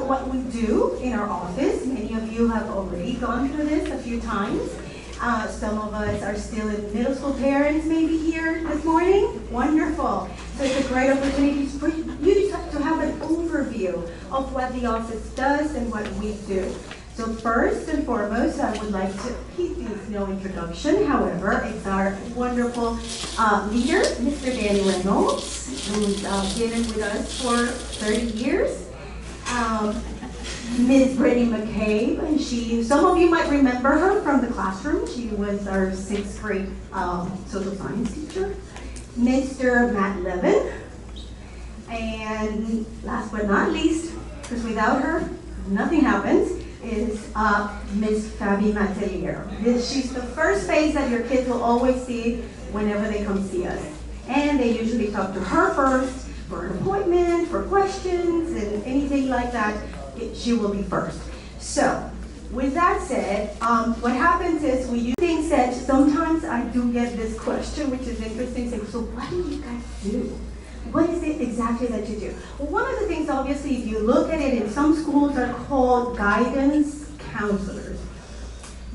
what we do in our office. Many of you have already gone through this a few times. Some of us are still in middle school parents maybe here this morning. Wonderful. So it's a great opportunity for you to have an overview of what the office does and what we do. So first and foremost, I would like to, he needs no introduction. However, it's our wonderful leader, Mr. Danny Reynolds, who's been with us for 30 years. Ms. Brittany McCabe, and some of you might remember her from the classroom. She was our 6th grade social science teacher. Mr. Matt Levin, and last but not least, because without her, nothing happens, is Ms. Fabi Matelier. She's the first face that your kids will always see whenever they come see us. And they usually talk to her first for an appointment, for questions, and anything like that. She will be first. So, with that said, what happens is we use things that sometimes I do get this question, which is interesting. So what do you guys do? What is it exactly that you do? Well, one of the things, obviously, if you look at it, in some schools are called guidance counselors.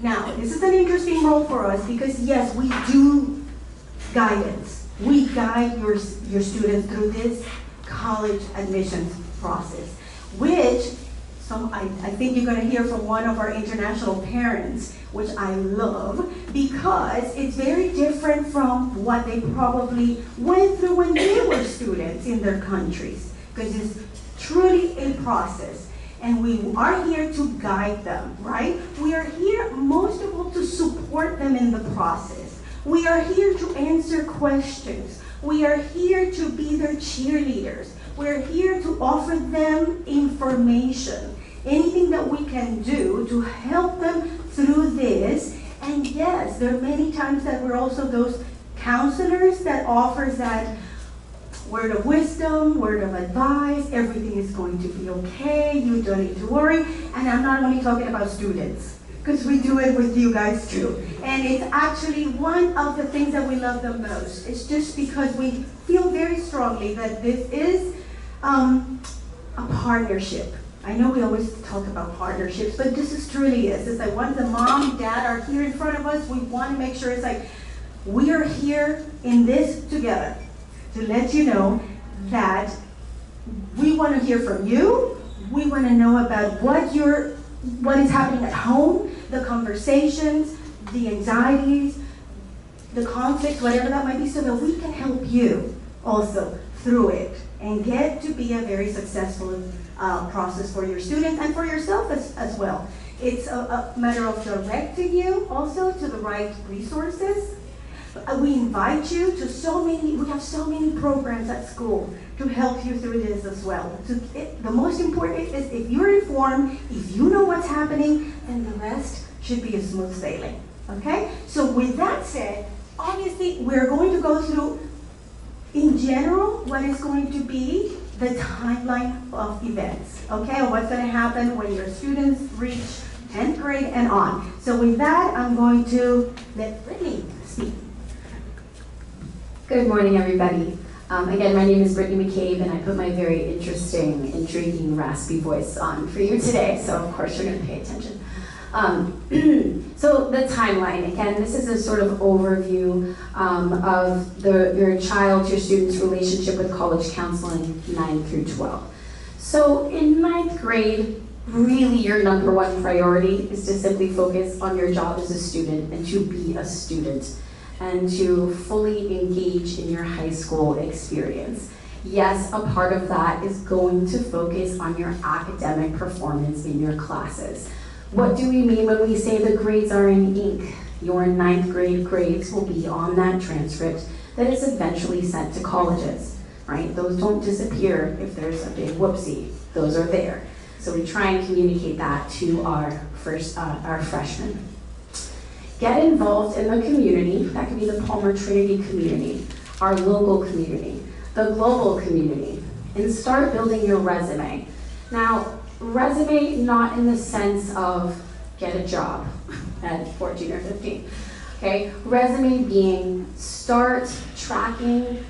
Now, this is an interesting role for us because, yes, we do guidance. We guide your students through this college admissions process, which I think you're going to hear from one of our international parents, which I love, because it's very different from what they probably went through when they were students in their countries, because it's truly a process. And we are here to guide them, right? We are here, most of all, to support them in the process. We are here to answer questions. We are here to be their cheerleaders. We're here to offer them information. Anything that we can do to help them through this. And yes, there are many times that we're also those counselors that offers that word of wisdom, word of advice, everything is going to be okay, you don't need to worry. And I'm not only talking about students, because we do it with you guys too. And it's actually one of the things that we love the most. It's just because we feel very strongly that this is a partnership. I know we always talk about partnerships, but this truly is. It's like once the mom, dad are here in front of us, we want to make sure it's like we are here in this together to let you know that we want to hear from you. We want to know about what is happening at home, the conversations, the anxieties, the conflict, whatever that might be, so that we can help you also through it and get to be a very successful process for your students and for yourself as well. It's a matter of directing you also to the right resources. We invite you to we have so many programs at school to help you through this as well. The most important is if you're informed, if you know what's happening, then the rest should be a smooth sailing, okay? So with that said, obviously we're going to go through, in general, what is going to be the timeline of events, okay? Or what's going to happen when your students reach 10th grade and on. So with that, I'm going to let Brittany speak. Good morning, everybody. Again, my name is Brittany McCabe, and I put my very interesting, intriguing, raspy voice on for you today, so of course you're going to pay attention. So the timeline, again, this is a sort of overview of your child's, your student's relationship with college counseling 9 through 12. So in 9th grade, really your number one priority is to simply focus on your job as a student and to be a student and to fully engage in your high school experience. Yes, a part of that is going to focus on your academic performance in your classes. What do we mean when we say the grades are in ink? Your 9th grade grades will be on that transcript that is eventually sent to colleges, right? Those don't disappear if there's a big whoopsie. Those are there. So we try and communicate that to our freshmen. Get involved in the community. That could be the Palmer Trinity community, our local community, the global community, and start building your resume. Now, resume not in the sense of get a job at 14 or 15, okay? Resume being start tracking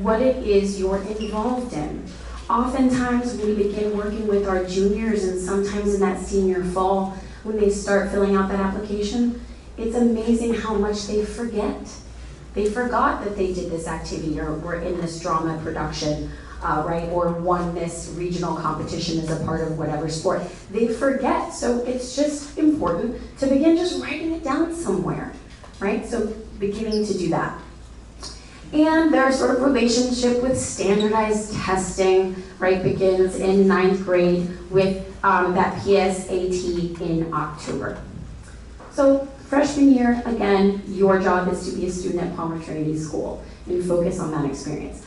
what it is you're involved in. Oftentimes, when we begin working with our juniors and sometimes in that senior fall, when they start filling out that application, it's amazing how much they forget. They forgot that they did this activity or were in this drama production, right? Or won this regional competition as a part of whatever sport. They forget, so it's just important to begin just writing it down somewhere, right? So beginning to do that. And their sort of relationship with standardized testing, right, begins in 9th grade with that PSAT in October. So freshman year, again, your job is to be a student at Palmer Trinity School and focus on that experience.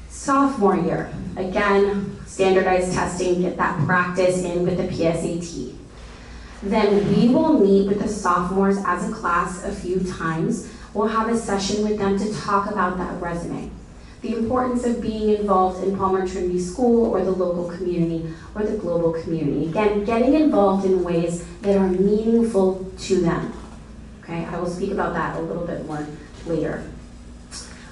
Sophomore year, again, standardized testing, get that practice in with the PSAT. Then we will meet with the sophomores as a class a few times. We'll have a session with them to talk about that resume. The importance of being involved in Palmer Trinity School or the local community or the global community. Again, getting involved in ways that are meaningful to them. Okay, I will speak about that a little bit more later.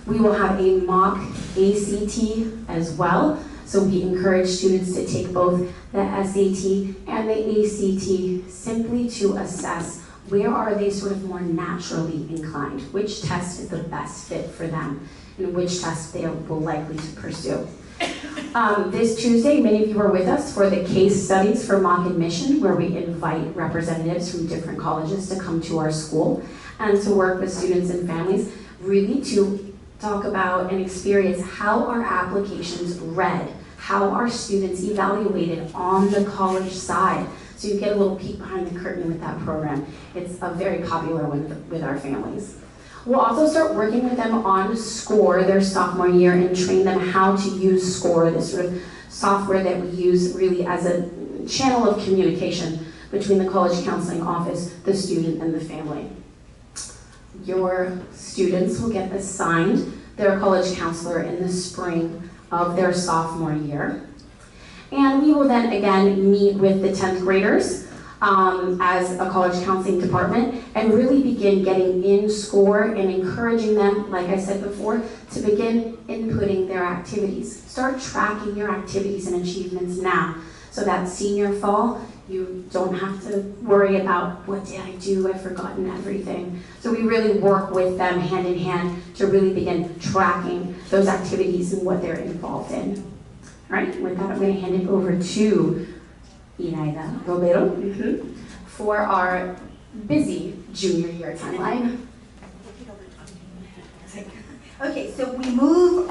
We will have a mock ACT as well. So we encourage students to take both the SAT and the ACT simply to assess where are they sort of more naturally inclined, which test is the best fit for them, and which test they will likely to pursue. This Tuesday, many of you are with us for the case studies for mock admission, where we invite representatives from different colleges to come to our school and to work with students and families, really to talk about and experience how our applications read, how our students evaluated on the college side. So you get a little peek behind the curtain with that program. It's a very popular one with our families. We'll also start working with them on SCORE their sophomore year and train them how to use SCORE, this sort of software that we use really as a channel of communication between the college counseling office, the student, and the family. Your students will get assigned their college counselor in the spring of their sophomore year. And we will then again meet with the 10th graders as a college counseling department and really begin getting in SCORE and encouraging them, like I said before, to begin inputting their activities. Start tracking your activities and achievements now so that senior fall, you don't have to worry about what did I do, I've forgotten everything. So we really work with them hand in hand to really begin tracking those activities and what they're involved in. All right, with that, I'm going to hand it over to Inaida Romero for our busy junior year timeline. Okay, so we move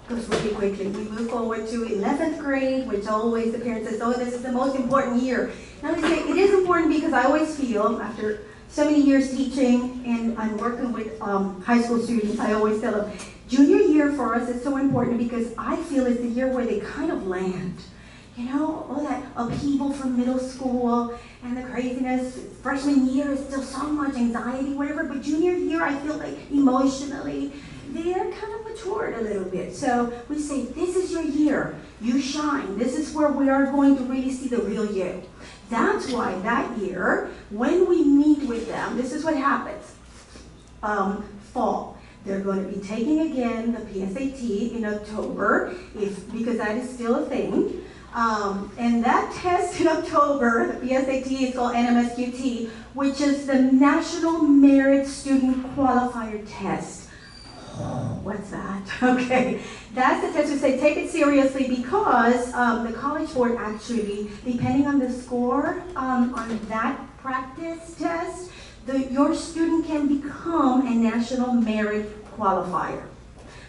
goes really quickly. We move forward to 11th grade, which always the parents say, oh, this is the most important year. Now I say it is important because I always feel, after so many years teaching and I'm working with high school students, I always tell them, junior year for us is so important because I feel it's the year where they kind of land. You know, all that upheaval from middle school and the craziness. Freshman year is still so much anxiety, whatever, but junior year I feel like emotionally, they're kind of matured a little bit. So we say, this is your year. You shine. This is where we are going to really see the real you. That's why that year, when we meet with them, this is what happens. Fall. They're going to be taking again the PSAT in October, because that is still a thing. And that test in October, the PSAT, is called NMSQT, which is the National Merit Student Qualifier Test. What's that? Okay, that's the test we say take it seriously because the College Board actually, depending on the score on that practice test, your student can become a National Merit Qualifier.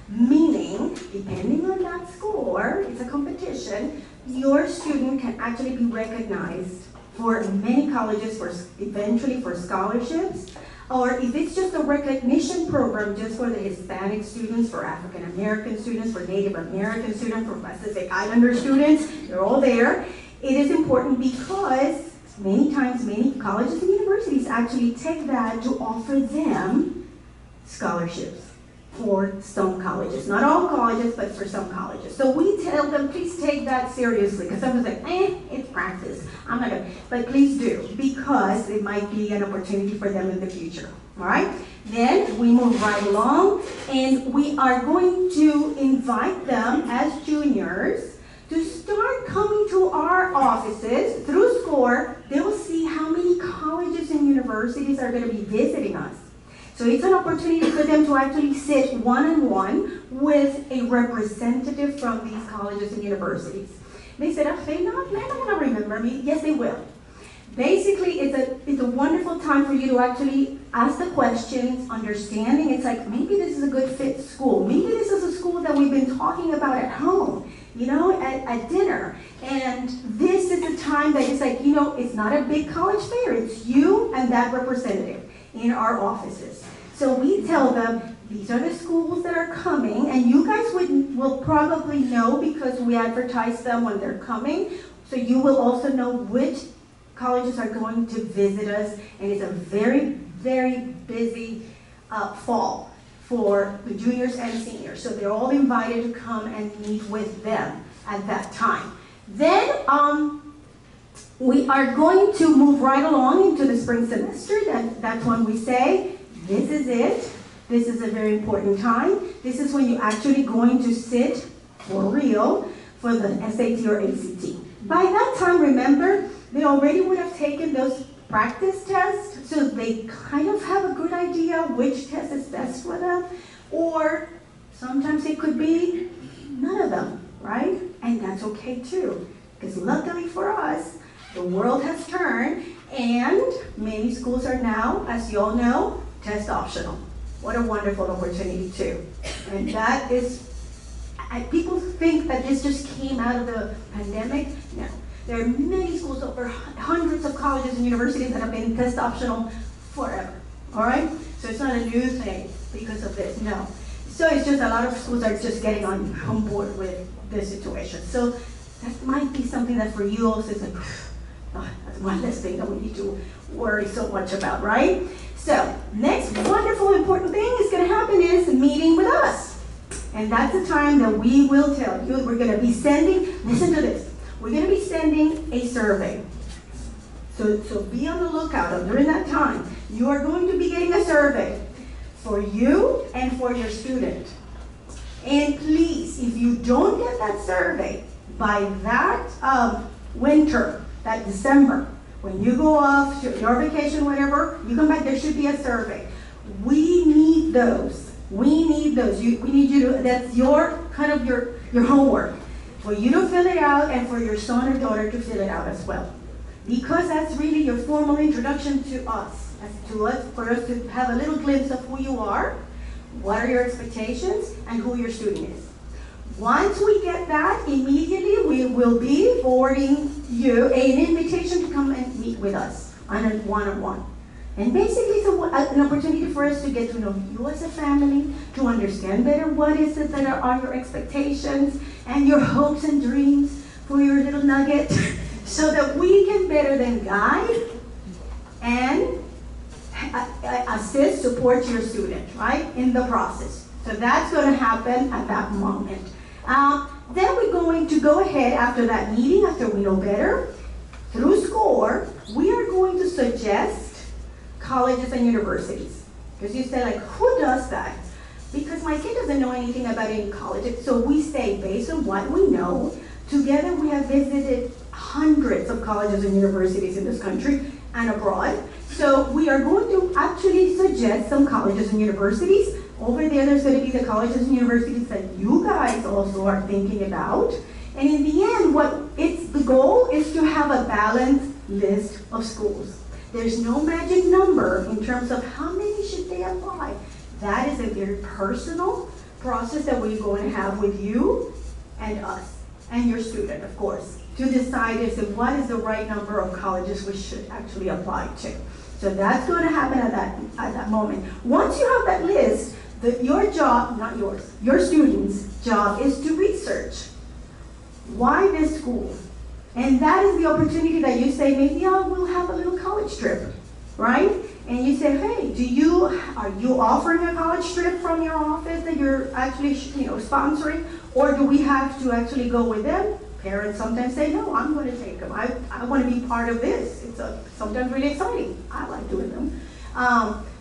Meaning, depending on that score, it's a competition, your student can actually be recognized for many colleges, eventually for scholarships, or if it's just a recognition program just for the Hispanic students, for African American students, for Native American students, for Pacific Islander students, they're all there. It is important because many times, many colleges and universities actually take that to offer them scholarships for some colleges. Not all colleges, but for some colleges. So we tell them, please take that seriously, because someone's like, it's practice. I'm not gonna, but please do, because it might be an opportunity for them in the future, all right? Then we move right along, and we are going to invite them as juniors to start coming to our offices through SCORE. They will see how many colleges and universities are going to be visiting us. So it's an opportunity for them to actually sit one-on-one with a representative from these colleges and universities. They said, oh, they're not going to remember me. Yes, they will. Basically, it's a wonderful time for you to actually ask the questions, understanding. It's like, maybe this is a good fit school. Maybe this is a school that we've been talking about at home, you know, at dinner. And this is a time that it's like, you know, it's not a big college fair. It's you and that representative in our offices. So we tell them, these are the schools that are coming, and you guys will probably know because we advertise them when they're coming. So you will also know which colleges are going to visit us, and it's a very, very busy fall for the juniors and seniors. So they're all invited to come and meet with them at that time. Then we are going to move right along into the spring semester. That's when we say, this is it. This is a very important time. This is when you're actually going to sit for real for the SAT or ACT. By that time, remember, they already would have taken those practice tests, so they kind of have a good idea which test is best for them, or sometimes it could be none of them, right? And that's okay too, because luckily for us, the world has turned, and many schools are now, as you all know, test optional. What a wonderful opportunity too. And that is, people think that this just came out of the pandemic. No. There are many schools, over hundreds of colleges and universities that have been test optional forever, all right? So it's not a new thing because of this, no. So it's just a lot of schools are just getting on board with this situation. So that might be something that for you also is like, oh, that's one less thing that we need to worry so much about, right? So next wonderful important thing is going to happen is a meeting with us. And that's the time that we will tell you we're going to be sending, listen to this, we're going to be sending a survey. So be on the lookout during that time. You are going to be getting a survey for you and for your student. And please, if you don't get that survey by that winter, that December, when you go off to your vacation, whatever, you come back, there should be a survey. We need those. We need those. We need you to, that's your, kind of your homework. For you to fill it out and for your son or daughter to fill it out as well. Because that's really your formal introduction to us, for us to have a little glimpse of who you are, what are your expectations, and who your student is. Once we get that, immediately we will be forwarding you an invitation to come and meet with us on a one-on-one. And basically it's an opportunity for us to get to know you as a family, to understand better what is it that are your expectations and your hopes and dreams for your little nugget, so that we can better then guide and assist, support your student, right, in the process. So that's going to happen at that moment. Then we're going to go ahead after that meeting, after we know better, through SCORE, we are going to suggest colleges and universities. Because you say, like, who does that? Because my kid doesn't know anything about any colleges. So we say, based on what we know, together we have visited hundreds of colleges and universities in this country and abroad. So we are going to actually suggest some colleges and universities. Over there, there's going to be the colleges and universities that you guys also are thinking about. And in the end, the goal is to have a balanced list of schools. There's no magic number in terms of how many should they apply. That is a very personal process that we're going to have with you and us and your student, of course, to decide what is the right number of colleges we should actually apply to. So that's going to happen at that moment. Once you have that list, your job, not yours, your student's job is to research. Why this school? And that is the opportunity that you say, maybe we'll have a little college trip, right? And you say, hey, are you offering a college trip from your office that you're actually sponsoring? Or do we have to actually go with them? Parents sometimes say, no, I'm going to take them. I want to be part of this. It's sometimes really exciting. I like doing them.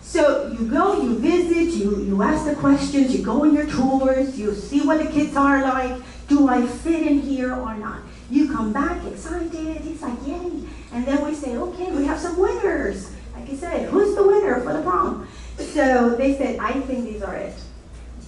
So you go, you visit, you ask the questions, you go on your tours, you see what the kids are like. Do I fit in here or not? You come back excited, it's like, yay. And then we say, okay, we have some winners. Like I said, who's the winner for the prom? So they said, I think these are it.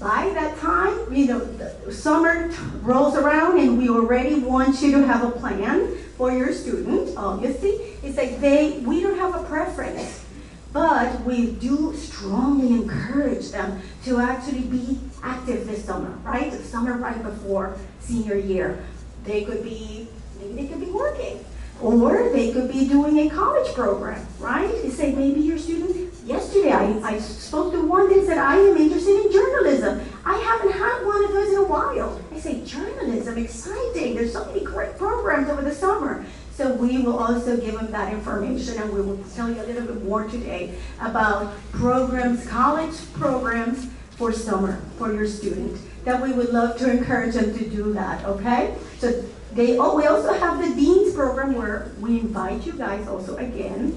By that time, the summer rolls around and we already want you to have a plan for your student, obviously. It's like we don't have a preference, but we do strongly encourage them to actually be active this summer, right? The summer right before senior year. Maybe they could be working, or they could be doing a college program, right? You say maybe your student, yesterday I spoke to one that said, I am interested in journalism. I haven't had one of those in a while. I say, journalism, exciting. There's so many great programs over the summer. So we will also give them that information, and we will tell you a little bit more today about programs, college programs for summer for your student, that we would love to encourage them to do that, okay? So we also have the Dean's program where we invite you guys also again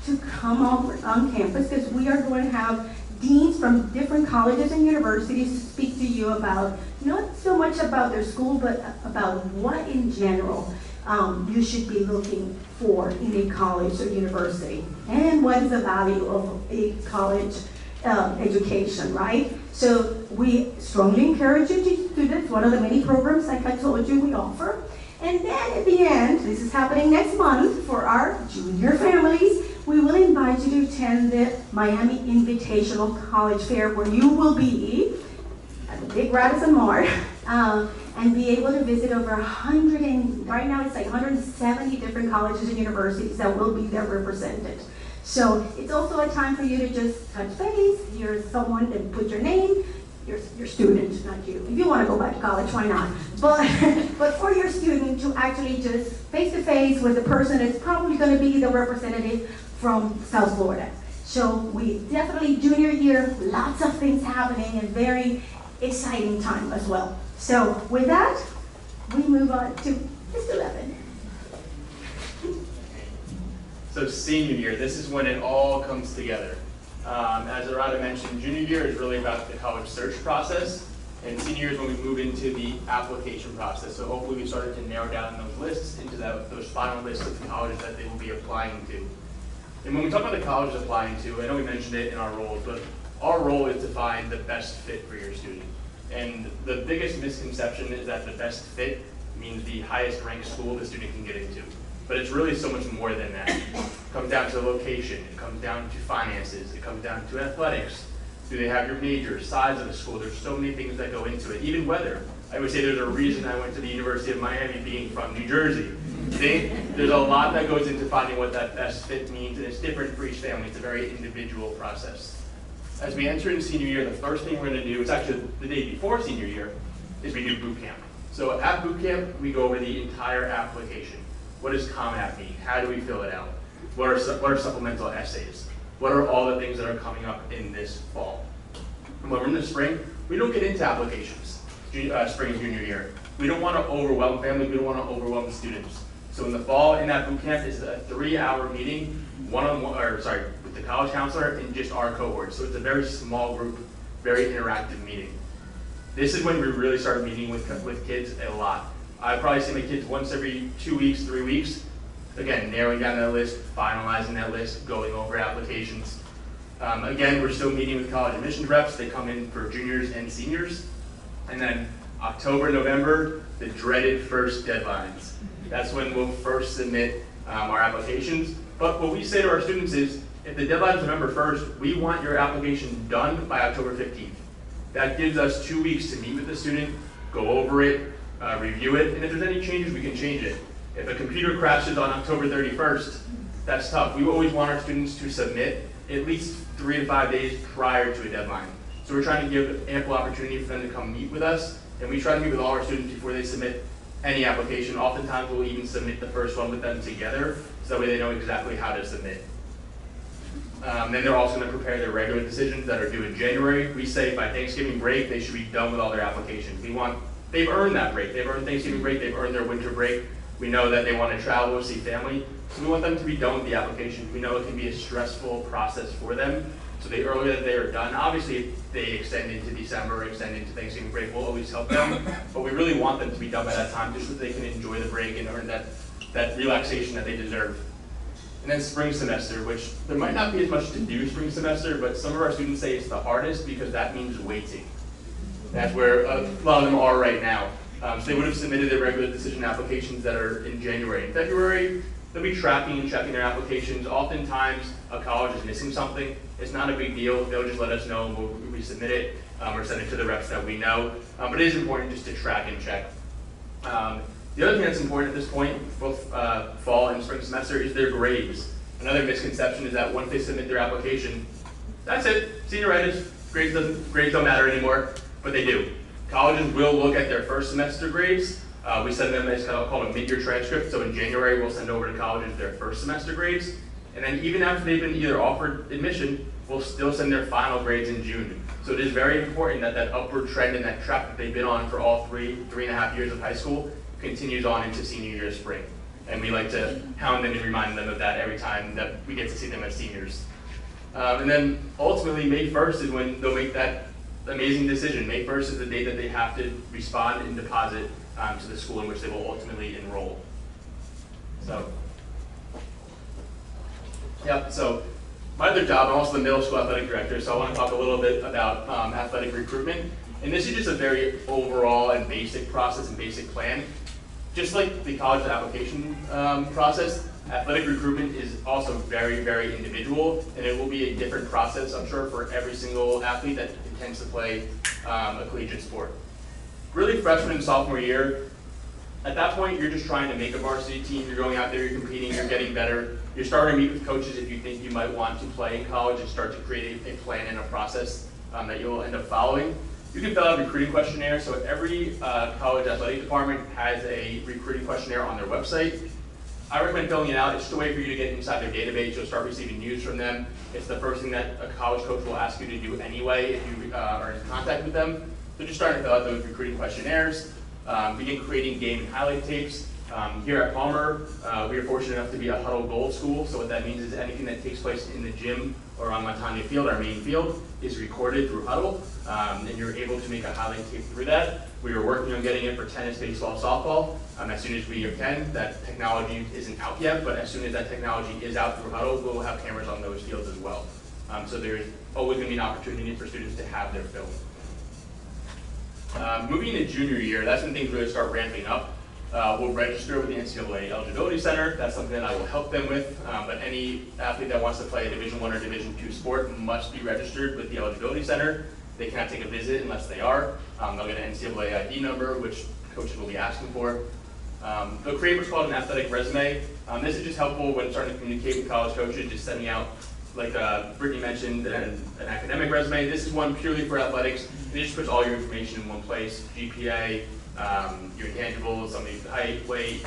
to come on campus, because we are going to have deans from different colleges and universities to speak to you about, not so much about their school, but about what in general you should be looking for in a college or university, and what is the value of a college education, right? So we strongly encourage you to do this, one of the many programs, like I told you, we offer. And then at the end, this is happening next month for our junior families, we will invite you to attend the Miami Invitational College Fair, where you will be at the big Radisson Mart, and be able to visit over 100, and right now it's like 170 different colleges and universities that will be there represented. So it's also a time for you to just touch base. You're someone to put your name, your student, not you. If you want to go back to college, why not? But for your student to actually just face-to-face with the person that's probably going to be the representative from South Florida. So we definitely, junior year, lots of things happening, and very exciting time as well. So with that, we move on to Mr. Levin. So senior year, this is when it all comes together. As Arada mentioned, junior year is really about the college search process, and senior year is when we move into the application process. So hopefully we started to narrow down those lists into those final lists of the colleges that they will be applying to. And when we talk about the colleges applying to, I know we mentioned it in our roles, but our role is to find the best fit for your student. And the biggest misconception is that the best fit means the highest ranked school the student can get into. But it's really so much more than that. It comes down to location, it comes down to finances, it comes down to athletics. Do they have your major, size of the school? There's so many things that go into it, even weather. I would say there's a reason I went to the University of Miami being from New Jersey. See? There's a lot that goes into finding what that best fit means, and it's different for each family. It's a very individual process. As we enter into senior year, the first thing we're going to do, it's actually the day before senior year, is we do boot camp. So at boot camp, we go over the entire application. What does Common App mean? How do we fill it out? What are supplemental essays? What are all the things that are coming up in this fall? And when we're in the spring, we don't get into applications, spring and junior year. We don't want to overwhelm families, we don't want to overwhelm students. So in the fall, in that boot camp, it's a 3-hour meeting, with the college counselor and just our cohort. So it's a very small group, very interactive meeting. This is when we really start meeting with kids a lot. I probably see my kids once every 2 weeks, 3 weeks. Again, narrowing down that list, finalizing that list, going over applications. Again, we're still meeting with college admissions reps. They come in for juniors and seniors. And then October, November, the dreaded first deadlines. That's when we'll first submit our applications. But what we say to our students is, if the deadline is November 1st, we want your application done by October 15th. That gives us 2 weeks to meet with the student, go over it, review it, and if there's any changes, we can change it. If a computer crashes on October 31st, that's tough. We always want our students to submit at least 3 to 5 days prior to a deadline. So we're trying to give ample opportunity for them to come meet with us, and we try to meet with all our students before they submit any application. Oftentimes we'll even submit the first one with them together, so that way they know exactly how to submit. Then they're also going to prepare their regular decisions that are due in January. We say by Thanksgiving break, they should be done with all their applications. They've earned that break. They've earned Thanksgiving break, they've earned their winter break. We know that they want to travel, see family, so we want them to be done with the application. We know it can be a stressful process for them, so the earlier that they are done, obviously if they extend into December, extend into Thanksgiving break, we'll always help them, but we really want them to be done by that time just so that they can enjoy the break and earn that relaxation that they deserve. And then spring semester, which there might not be as much to do spring semester, but some of our students say it's the hardest because that means waiting. That's where a lot of them are right now. So they would have submitted their regular decision applications that are in January and February. They'll be tracking and checking their applications. Oftentimes, a college is missing something. It's not a big deal. They'll just let us know and we'll resubmit it or send it to the reps that we know. But it is important just to track and check. The other thing that's important at this point, both fall and spring semester, is their grades. Another misconception is that once they submit their application, that's it, senioritis, grades don't matter anymore, but they do. Colleges will look at their first semester grades. We send them as called a mid-year transcript, so in January we'll send over to colleges their first semester grades, and then even after they've been either offered admission, we'll still send their final grades in June. So it is very important that that upward trend and that track that they've been on for all three and a half years of high school continues on into senior year spring. And we like to hound them and remind them of that every time that we get to see them as seniors. And then ultimately, May 1st is when they'll make that amazing decision. May 1st is the date that they have to respond and deposit to the school in which they will ultimately enroll. So, yep, so my other job, I'm also the middle school athletic director, so I want to talk a little bit about athletic recruitment. And this is just a very overall and basic process and basic plan. Just like the college application process, athletic recruitment is also very, very individual, and it will be a different process, I'm sure, for every single athlete that intends to play a collegiate sport. Really, freshman and sophomore year, at that point, you're just trying to make a varsity team. You're going out there, you're competing, you're getting better. You're starting to meet with coaches if you think you might want to play in college and start to create a plan and a process that you'll end up following. You can fill out a recruiting questionnaire. So every college athletic department has a recruiting questionnaire on their website. I recommend filling it out. It's just a way for you to get inside their database. You'll start receiving news from them. It's the first thing that a college coach will ask you to do anyway if you are in contact with them. So just start to fill out those recruiting questionnaires. Begin creating game and highlight tapes. Here at Palmer, we are fortunate enough to be a Huddle Gold school. So what that means is anything that takes place in the gym or on Montana Field, our main field, is recorded through Huddle. And you're able to make a highlight tape through that. We are working on getting it for tennis, baseball, softball. As soon as we can. That technology isn't out yet, but as soon as that technology is out through Huddle, we'll have cameras on those fields as well. So there's always going to be an opportunity for students to have their film. Moving into junior year, that's when things really start ramping up. We'll register with the NCAA Eligibility Center. That's something that I will help them with. But any athlete that wants to play a Division I or Division II sport must be registered with the Eligibility Center. They cannot take a visit unless they are. They'll get an NCAA ID number, which coaches will be asking for. They'll create what's called an athletic resume. This is just helpful when starting to communicate with college coaches, just sending out, like Brittany mentioned, an academic resume. This is one purely for athletics. It just puts all your information in one place: GPA, your intangibles, somebody's height, weight,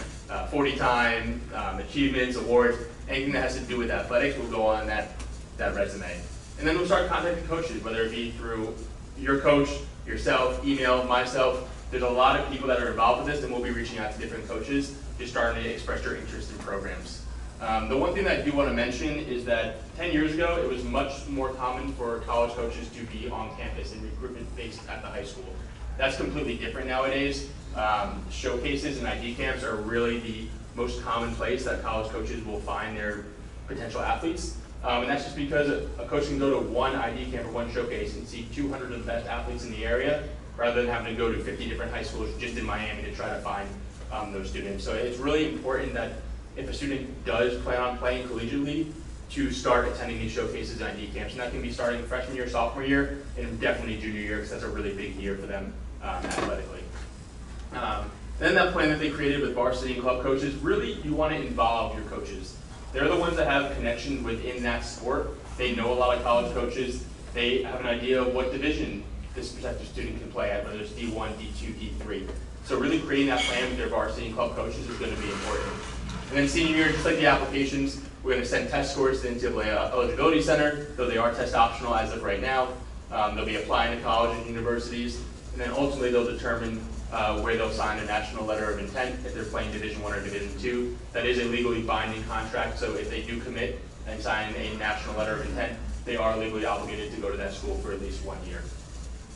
40 time, achievements, awards, anything that has to do with athletics will go on that resume. And then we'll start contacting coaches, whether it be through your coach, yourself, email, myself. There's a lot of people that are involved with this, and we'll be reaching out to different coaches, just starting to express your interest in programs. The one thing that I do want to mention is that 10 years ago, it was much more common for college coaches to be on campus and recruitment based at the high school. That's completely different nowadays. Showcases and ID camps are really the most common place that college coaches will find their potential athletes. And that's just because a coach can go to one ID camp or one showcase and see 200 of the best athletes in the area, rather than having to go to 50 different high schools just in Miami to try to find those students. So it's really important that if a student does plan on playing collegiately, to start attending these showcases and ID camps. And that can be starting freshman year, sophomore year, and definitely junior year, because that's a really big year for them athletically. Then that plan that they created with varsity and club coaches, really you want to involve your coaches. They're the ones that have connections within that sport. They know a lot of college coaches. They have an idea of what division this particular student can play at, whether it's D1, D2, D3. So really creating that plan with their varsity and club coaches is going to be important. And then senior year, just like the applications, we're going to send test scores to the NCAA Eligibility Center, though they are test optional as of right now. They'll be applying to college and universities, and then ultimately they'll determine where they'll sign a national letter of intent if they're playing Division I or Division II. That is a legally binding contract, so if they do commit and sign a national letter of intent, they are legally obligated to go to that school for at least 1 year.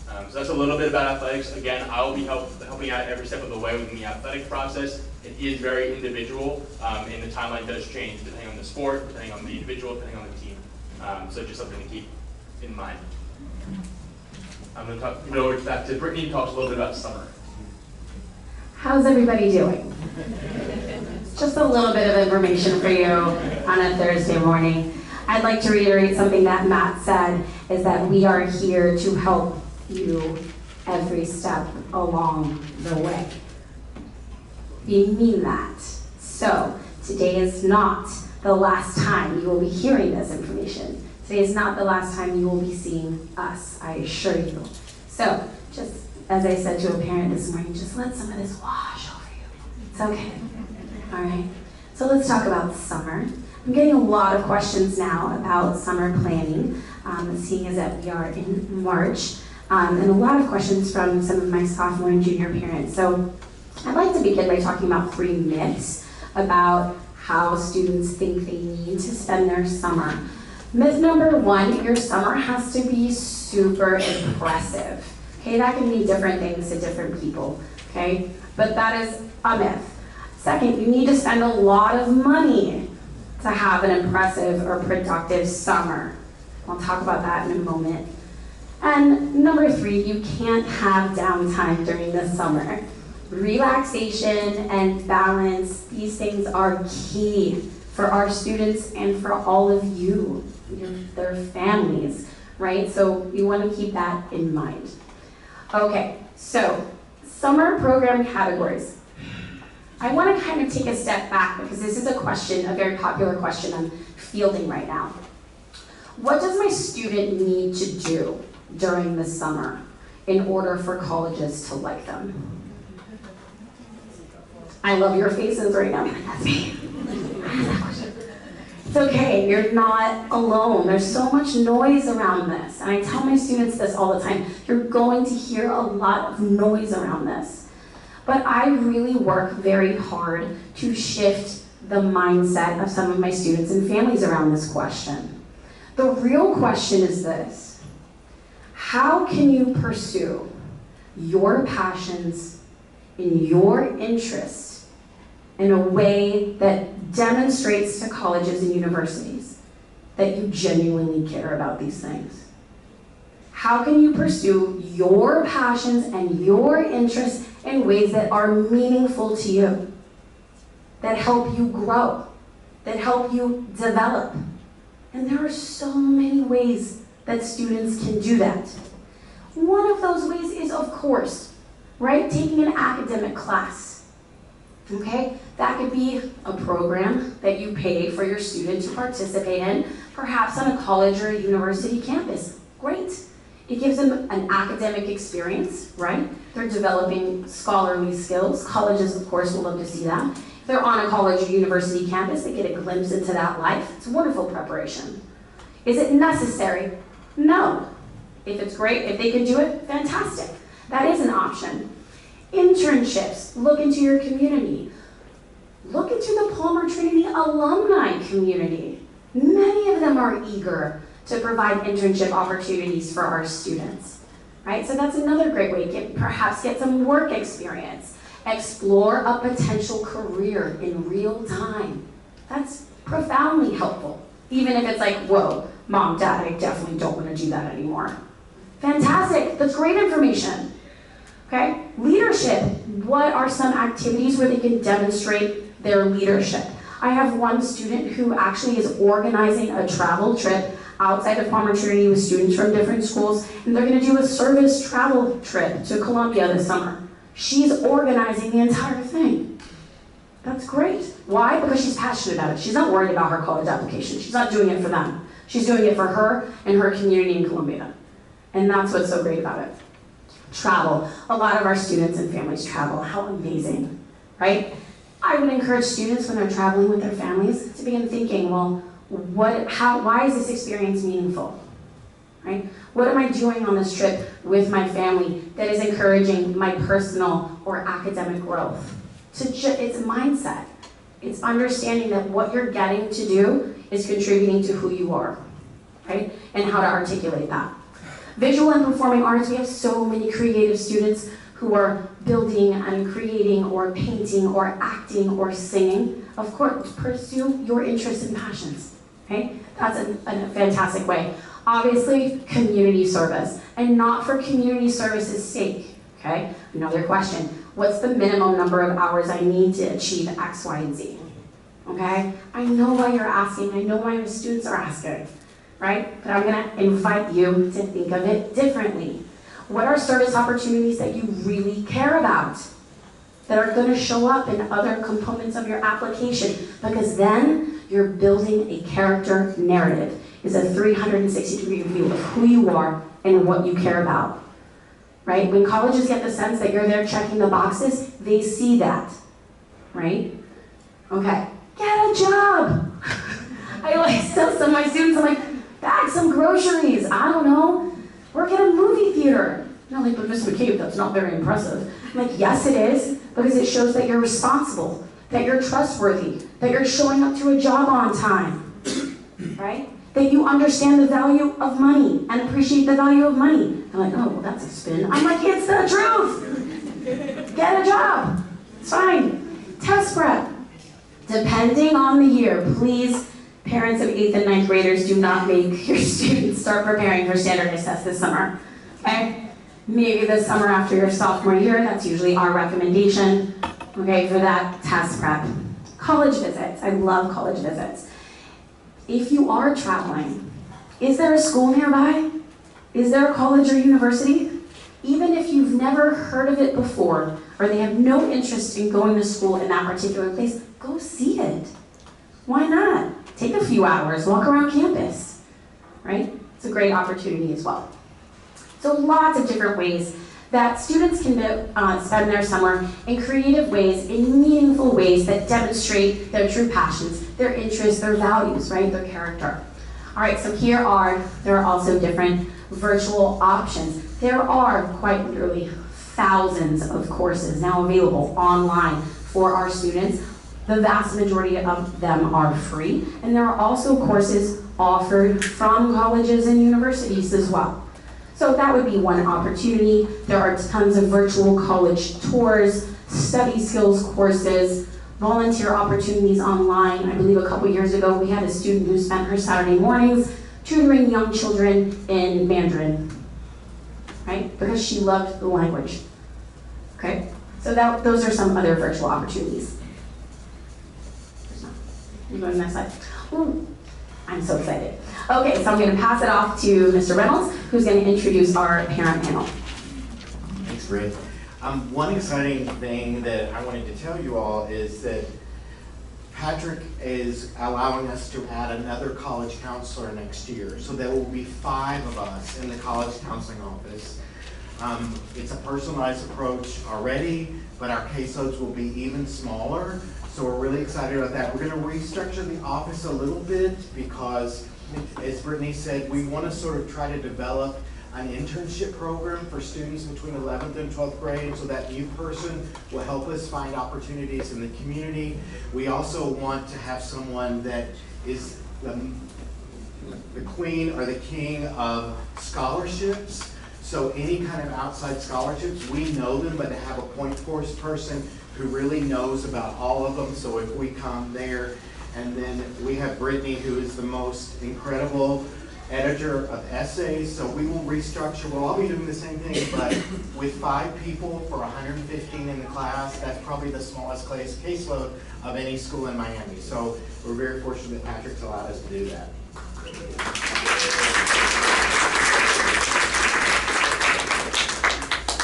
So that's a little bit about athletics. Again, I'll be helping out every step of the way within the athletic process. It is very individual, and the timeline does change depending on the sport, depending on the individual, depending on the team. So just something to keep in mind. I'm going to go over back to Brittany, talks a little bit about summer. How's everybody doing? Just a little bit of information for you on a Thursday morning. I'd like to reiterate something that Matt said, is that we are here to help you every step along the way. We mean that. So today is not the last time you will be hearing this information. Today is not the last time you will be seeing us, I assure you. So just as I said to a parent this morning, just let some of this wash over you. It's okay. All right. So let's talk about summer. I'm getting a lot of questions now about summer planning, seeing as that we are in March, and a lot of questions from some of my sophomore and junior parents. So I'd like to begin by talking about 3 myths about how students think they need to spend their summer. Myth number 1, your summer has to be super impressive. Okay, that can mean different things to different people, okay? But that is a myth. Second, you need to spend a lot of money to have an impressive or productive summer. I'll talk about that in a moment. And number 3, you can't have downtime during the summer. Relaxation and balance, these things are key for our students and for all of you, their families, right? So we want to keep that in mind. Okay, so summer program categories. I want to kind of take a step back because this is a question, a very popular question I'm fielding right now. What does my student need to do during the summer in order for colleges to like them? I love your faces right now. That's me. It's okay, you're not alone. There's so much noise around this. And I tell my students this all the time. You're going to hear a lot of noise around this. But I really work very hard to shift the mindset of some of my students and families around this question. The real question is this: how can you pursue your passions in your interests in a way that demonstrates to colleges and universities that you genuinely care about these things? How can you pursue your passions and your interests in ways that are meaningful to you, that help you grow, that help you develop? And there are so many ways that students can do that. One of those ways is, of course, right, taking an academic class. Okay, that could be a program that you pay for your student to participate in, perhaps on a college or a university campus. Great. It gives them an academic experience, right? They're developing scholarly skills. Colleges, of course, will love to see that. If they're on a college or university campus, they get a glimpse into that life. It's wonderful preparation. Is it necessary? No. If it's great, if they can do it, fantastic. That is an option. Internships, look into your community. Look into the Palmer Trinity alumni community. Many of them are eager to provide internship opportunities for our students, right? So that's another great way. Perhaps get some work experience. Explore a potential career in real time. That's profoundly helpful. Even if it's like, whoa, Mom, Dad, I definitely don't want to do that anymore. Fantastic, that's great information. Okay, leadership. What are some activities where they can demonstrate their leadership? I have one student who actually is organizing a travel trip outside of Palmer Trinity with students from different schools, and they're going to do a service travel trip to Columbia this summer. She's organizing the entire thing. That's great. Why? Because she's passionate about it. She's not worried about her college application. She's not doing it for them. She's doing it for her and her community in Columbia. And that's what's so great about it. Travel. A lot of our students and families travel. How amazing, right? I would encourage students when they're traveling with their families to begin thinking, well, why is this experience meaningful, right? What am I doing on this trip with my family that is encouraging my personal or academic growth. It's a mindset. It's understanding that what you're getting to do is contributing to who you are, right? And how to articulate that. Visual and performing arts, we have so many creative students who are building and creating or painting or acting or singing. Of course, pursue your interests and passions, okay? That's a fantastic way. Obviously, community service, and not for community service's sake, okay? Another question, what's the minimum number of hours I need to achieve X, Y, and Z? Okay? I know why you're asking, I know why the students are asking, right? But I'm gonna invite you to think of it differently. What are service opportunities that you really care about that are gonna show up in other components of your application? Because then you're building a character narrative. It's a 360-degree view of who you are and what you care about, right? When colleges get the sense that you're there checking the boxes, they see that, right? Okay, get a job. I always tell some of my students, I'm like, bag some groceries, I don't know, work at a movie theater. They're like, but Ms. McCabe, that's not very impressive. I'm like, yes it is, because it shows that you're responsible, that you're trustworthy, that you're showing up to a job on time, right? That you understand the value of money and appreciate the value of money. They're like, oh, well, that's a spin. I'm like, it's the truth. Get a job. It's fine. Test prep. Depending on the year, please, parents of 8th and 9th graders, do not make your students start preparing for standardized tests this summer, okay? Maybe the summer after your sophomore year, that's usually our recommendation, okay, for that test prep. College visits, I love college visits. If you are traveling, is there a school nearby? Is there a college or university? Even if you've never heard of it before, or they have no interest in going to school in that particular place, go see it. Why not? Take a few hours, walk around campus, right? It's a great opportunity as well. So lots of different ways that students can spend their summer in creative ways, in meaningful ways that demonstrate their true passions, their interests, their values, right, their character. All right, so there are also different virtual options. There are quite literally thousands of courses now available online for our students. The vast majority of them are free, and there are also courses offered from colleges and universities as well. So that would be one opportunity. There are tons of virtual college tours, study skills courses, volunteer opportunities online. I believe a couple years ago we had a student who spent her Saturday mornings tutoring young children in Mandarin, right? Because she loved the language, okay? So those are some other virtual opportunities. You go to the next slide. Ooh, I'm so excited. Okay, so I'm going to pass it off to Mr. Reynolds, who's going to introduce our parent panel. Thanks, Britt. One exciting thing that I wanted to tell you all is that Patrick is allowing us to add another college counselor next year. So there will be 5 of us in the college counseling office. It's a personalized approach already, but our caseloads will be even smaller. So we're really excited about that. We're going to restructure the office a little bit because, as Brittany said, we want to sort of try to develop an internship program for students between 11th and 12th grade, so that new person will help us find opportunities in the community. We also want to have someone that is the queen or the king of scholarships. So any kind of outside scholarships, we know them, but to have a point course person who really knows about all of them. So if we come there, and then we have Brittany, who is the most incredible editor of essays. So we will restructure. We'll all be doing the same thing, but with 5 people for 115 in the class, that's probably the smallest caseload of any school in Miami. So we're very fortunate that Patrick's allowed us to do that.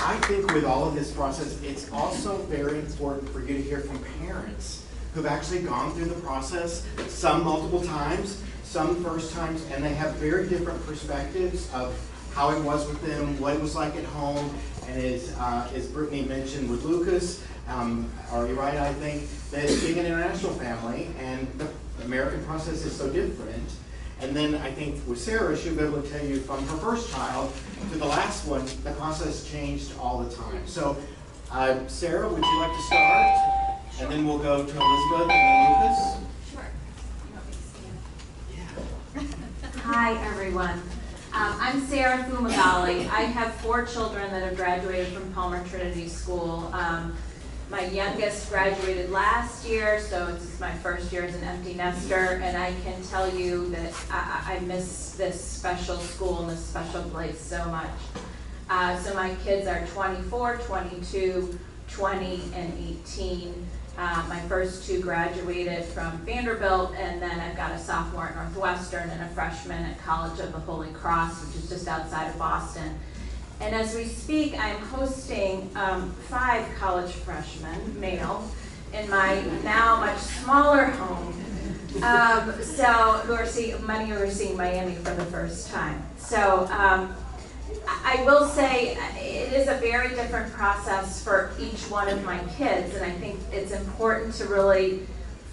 I think with all of this process, it's also very important for you to hear from parents who've actually gone through the process, some multiple times, some first times, and they have very different perspectives of how it was with them, what it was like at home, and as Brittany mentioned with Lucas, are you right, I think, that being an international family and the American process is so different. And then I think with Sarah, she'll be able to tell you from her first child to the last one, the process changed all the time. So Sarah, would you like to start? And then we'll go to Elizabeth and then Lucas. Sure. You want me to stand? Yeah. Hi, everyone. I'm Sarah Fumagalli. I have 4 children that have graduated from Palmer Trinity School. My youngest graduated last year, so it's my first year as an empty nester, and I can tell you that I miss this special school and this special place so much. So my kids are 24, 22, 20, and 18. My first 2 graduated from Vanderbilt, and then I've got a sophomore at Northwestern and a freshman at College of the Holy Cross, which is just outside of Boston. And as we speak, I'm hosting 5 college freshmen, male, in my now much smaller home. Many who are seeing Miami for the first time. So I will say it is a very different process for each one of my kids, and I think it's important to really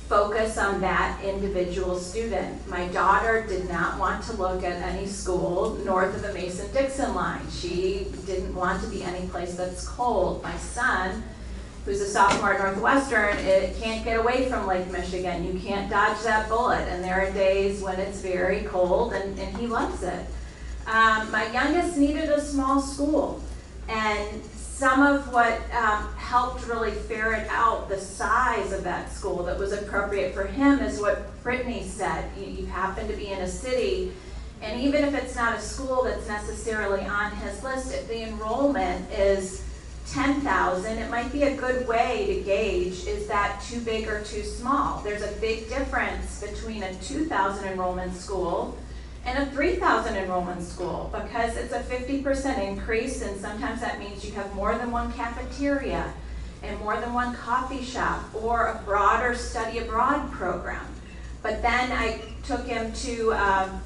focus on that individual student. My daughter did not want to look at any school north of the Mason-Dixon line. She didn't want to be any place that's cold. My son, who's a sophomore at Northwestern, can't get away from Lake Michigan. You can't dodge that bullet, and there are days when it's very cold, and he loves it. My youngest needed a small school, and some of what helped really ferret out the size of that school that was appropriate for him is what Brittany said. You happen to be in a city, and even if it's not a school that's necessarily on his list, if the enrollment is 10,000, it might be a good way to gauge, is that too big or too small? There's a big difference between a 2,000 enrollment school and a 3,000 enrollment school, because it's a 50% increase, and sometimes that means you have more than one cafeteria and more than one coffee shop or a broader study abroad program. But then I took him to a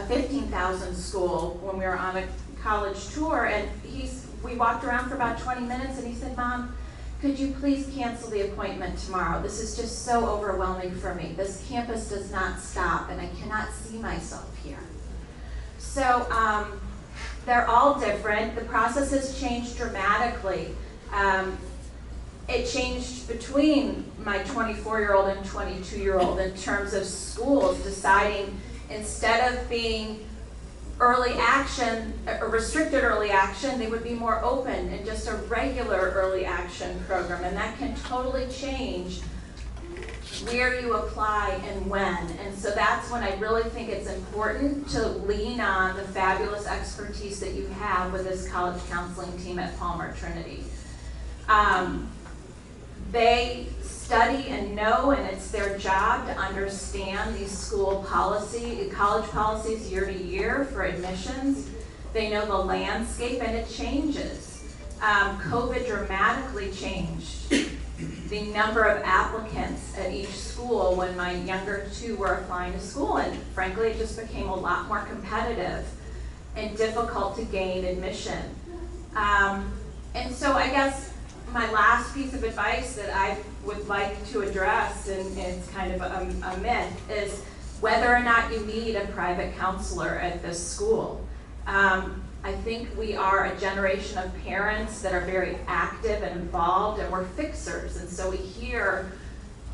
15,000 school when we were on a college tour, and we walked around for about 20 minutes, and he said, "Mom, could you please cancel the appointment tomorrow? This is just so overwhelming for me. This campus does not stop, and I cannot see myself here." So they're all different. The process has changed dramatically. It changed between my 24-year-old and 22-year-old in terms of schools deciding, instead of being early action, a restricted early action, they would be more open and just a regular early action program, and that can totally change where you apply and when. And so that's when I really think it's important to lean on the fabulous expertise that you have with this college counseling team at Palmer Trinity. They study and know, and it's their job to understand these college policies year to year for admissions. They know the landscape, and it changes. COVID dramatically changed the number of applicants at each school when my younger 2 were applying to school, and frankly, it just became a lot more competitive and difficult to gain admission. And so I guess my last piece of advice that I would like to address, and it's kind of a myth, is whether or not you need a private counselor at this school. I think we are a generation of parents that are very active and involved, and we're fixers, and so we hear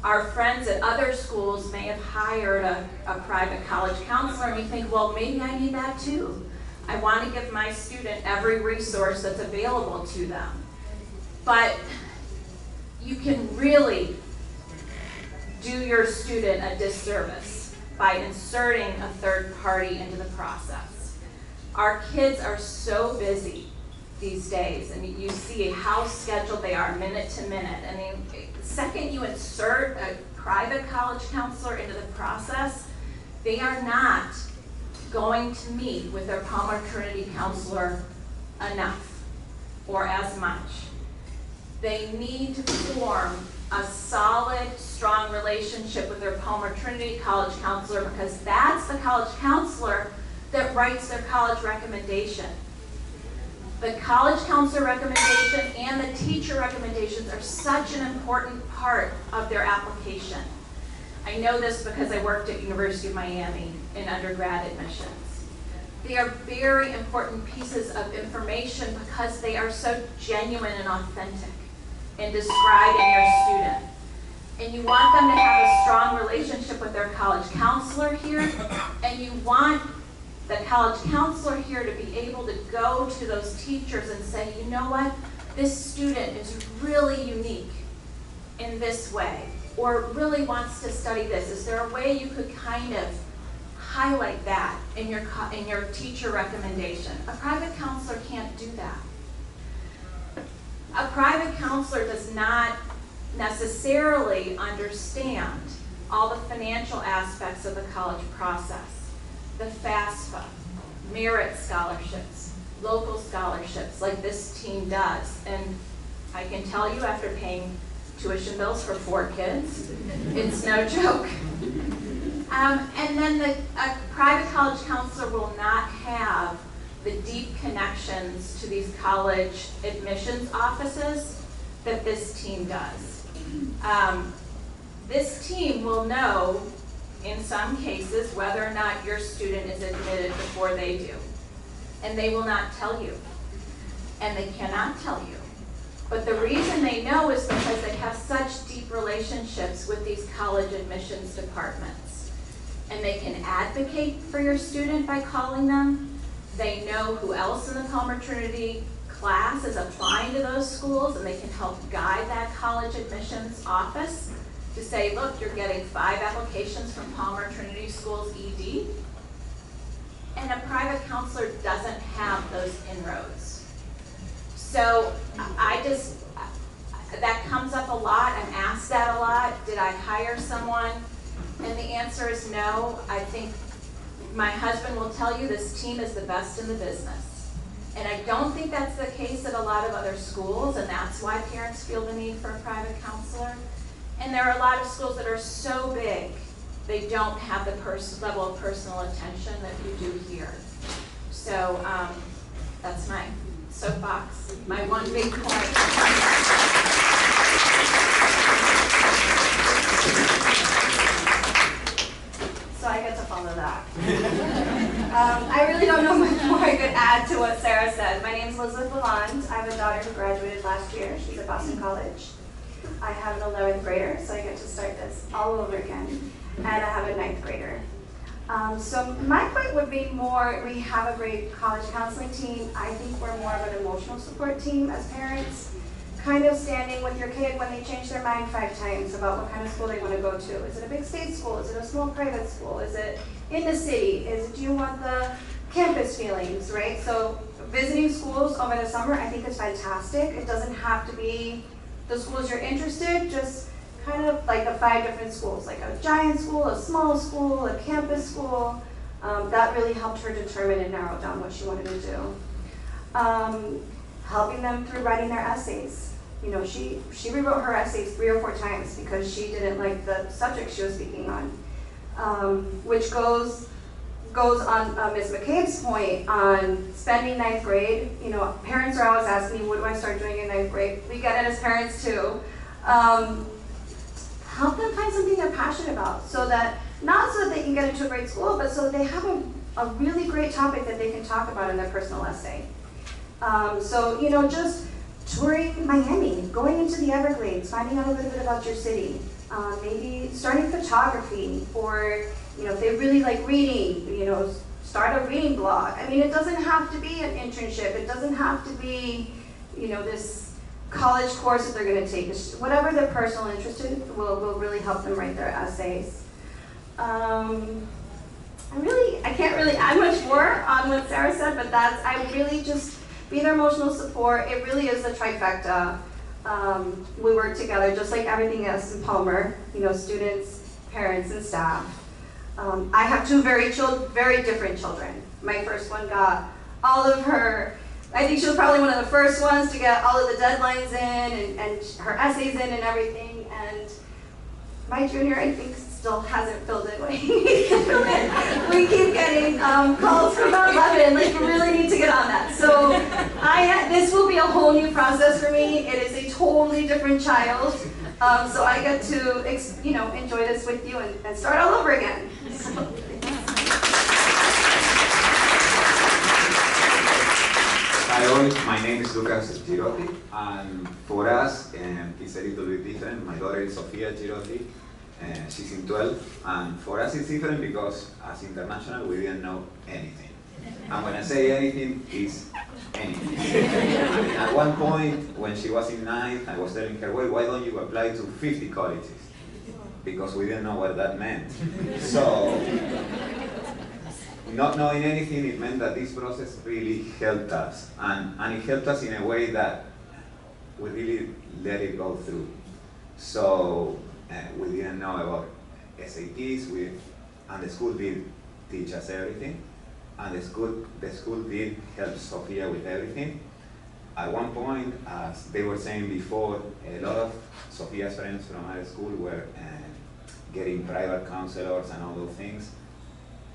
our friends at other schools may have hired a private college counselor, and we think, well, maybe I need that too. I want to give my student every resource that's available to them. But you can really do your student a disservice by inserting a third party into the process. Our kids are so busy these days, and you see how scheduled they are minute to minute. And the second you insert a private college counselor into the process, they are not going to meet with their Palmer Trinity counselor enough or as much. They need to form a solid, strong relationship with their Palmer Trinity college counselor, because that's the college counselor that writes their college recommendation. The college counselor recommendation and the teacher recommendations are such an important part of their application. I know this because I worked at University of Miami in undergrad admissions. They are very important pieces of information because they are so genuine and authentic in describing your student. And you want them to have a strong relationship with their college counselor here, and you want the college counselor here to be able to go to those teachers and say, you know what, this student is really unique in this way, or really wants to study this. Is there a way you could kind of highlight that in your teacher recommendation? A private counselor can't do that. A private counselor does not necessarily understand all the financial aspects of the college process, the FAFSA, merit scholarships, local scholarships like this team does. And I can tell you, after paying tuition bills for 4 kids, it's no joke. And then a private college counselor will not have the deep connections to these college admissions offices that this team does. This team will know, in some cases, whether or not your student is admitted before they do. And they will not tell you. And they cannot tell you. But the reason they know is because they have such deep relationships with these college admissions departments. And they can advocate for your student by calling them. They know who else in the Palmer Trinity class is applying to those schools, and they can help guide that college admissions office to say, look, you're getting 5 applications from Palmer Trinity Schools ED. And a private counselor doesn't have those inroads. So that comes up a lot. I'm asked that a lot. Did I hire someone? And the answer is no. I think my husband will tell you this team is the best in the business. And I don't think that's the case at a lot of other schools, and that's why parents feel the need for a private counselor. And there are a lot of schools that are so big, they don't have the level of personal attention that you do here. So that's my soapbox, my one big point. So I get to follow that. I really don't know much more I could add to what Sarah said. My name is Elizabeth Lalonde. I have a daughter who graduated last year. She's at Boston College. I have an 11th grader, so I get to start this all over again. And I have a 9th grader. So my point would be more, we have a great college counseling team. I think we're more of an emotional support team as parents. Kind of standing with your kid when they change their mind 5 times about what kind of school they want to go to. Is it a big state school? Is it a small private school? Is it in the city? Do you want the campus feelings, right? So visiting schools over the summer, I think is fantastic. It doesn't have to be the schools you're interested, just kind of like the 5 different schools, like a giant school, a small school, a campus school. That really helped her determine and narrow down what she wanted to do. Helping them through writing their essays. You know, she rewrote her essays 3 or 4 times because she didn't like the subject she was speaking on, which goes on Ms. McCabe's point on spending 9th grade. You know, parents are always asking me, what do I start doing in 9th grade? We get it as parents too. Help them find something they're passionate about, not so that they can get into a great school, but so that they have a really great topic that they can talk about in their personal essay. So, you know, just touring Miami, going into the Everglades, finding out a little bit about your city, maybe starting photography, or, you know, if they really like reading, you know, start a reading blog. I mean, it doesn't have to be an internship. It doesn't have to be, you know, this college course that they're going to take. Whatever their personal interest in will really help them write their essays. I can't really add much more on what Sarah said, but I really just be their emotional support. It really is a trifecta. We work together just like everything else in Palmer, you know, students, parents, and staff. I have 2 very different children. My first one got all of her, I think she was probably one of the first ones to get all of the deadlines in and her essays in and everything. And my junior, I think, still hasn't filled in what he needs to fill in. We keep getting calls from about 11, like we really need to get on that. So this will be a whole new process for me. It is a totally different child. So I get to, you know, enjoy this with you and start all over again. So. My name is Lucas Girotti, and for us, it's a little bit different. My daughter is Sofia Girotti, and she's in 12, and for us it's different because as international, we didn't know anything. And when I say anything, it's anything. I mean, at one point, when she was in 9th, I was telling her, well, why don't you apply to 50 colleges? Because we didn't know what that meant. So, not knowing anything, it meant that this process really helped us. And it helped us in a way that we really let it go through. So, we didn't know about SATs, and the school did teach us everything. And the school did help Sofia with everything. At one point, as they were saying before, a lot of Sofia's friends from our school were getting private counselors and all those things.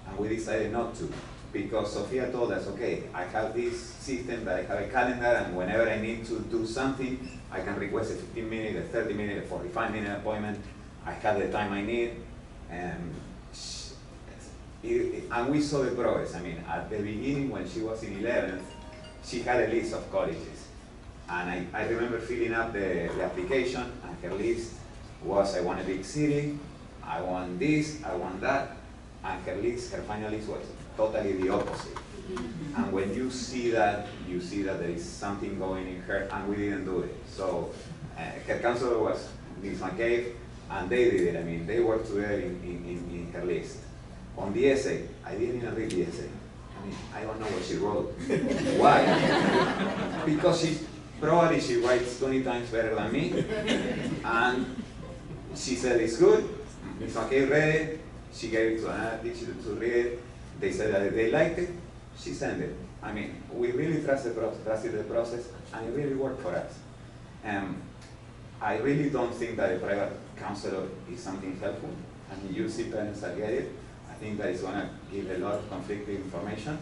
And we decided not to, because Sofia told us, okay, I have this system that I have a calendar, and whenever I need to do something, I can request a 15-minute, a 30-minute, a 45-minute appointment. I have the time I need. And we saw the progress. I mean, at the beginning, when she was in 11th, she had a list of colleges. And I remember filling up the application, and her list was, I want a big city, I want this, I want that. And her final list was totally the opposite. And when you see that there is something going in her, and we didn't do it. So her counselor was Ms. McCabe, and they did it. I mean, they worked together in her list. On the essay, I didn't even read the essay. I mean, I don't know what she wrote. Why? Because she writes 20 times better than me. And she said it's good. Ms. McKay read it. She gave it to another teacher to read it. They said that they liked it. She sent it. I mean, we really trusted the process, and it really worked for us. I really don't think that a private counselor is something helpful. I mean, you see parents that get it. I think that it's going to give a lot of conflicting information.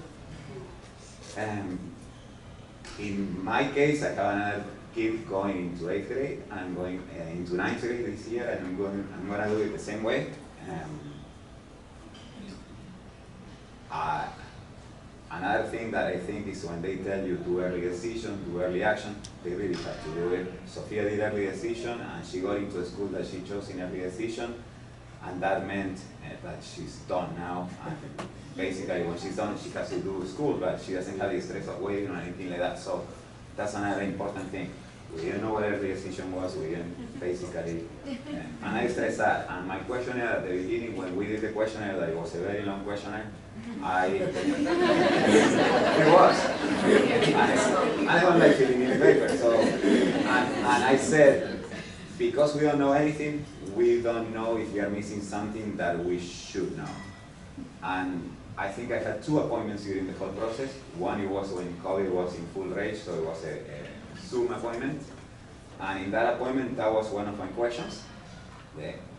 In my case, I have another kid going into 8th grade, and I'm going into 9th grade this year, and I'm going to do it the same way. Another thing that I think is when they tell you do early decision, do early action, they really have to do it. Sofia did early decision, and she got into a school that she chose in early decision, and that meant that she's done now. And basically, when she's done, she has to do school, but she doesn't have the stress of waiting or anything like that. So that's another important thing. We didn't know what early decision was. We didn't basically, and I stressed that. And my questionnaire at the beginning, when we did the questionnaire, that it was a very long questionnaire. It was. I don't like filling in the paper. So, and I said, because we don't know anything, we don't know if we are missing something that we should know. And I think I had 2 appointments during the whole process. One, it was when COVID was in full rage, so it was a Zoom appointment. And in that appointment, that was one of my questions.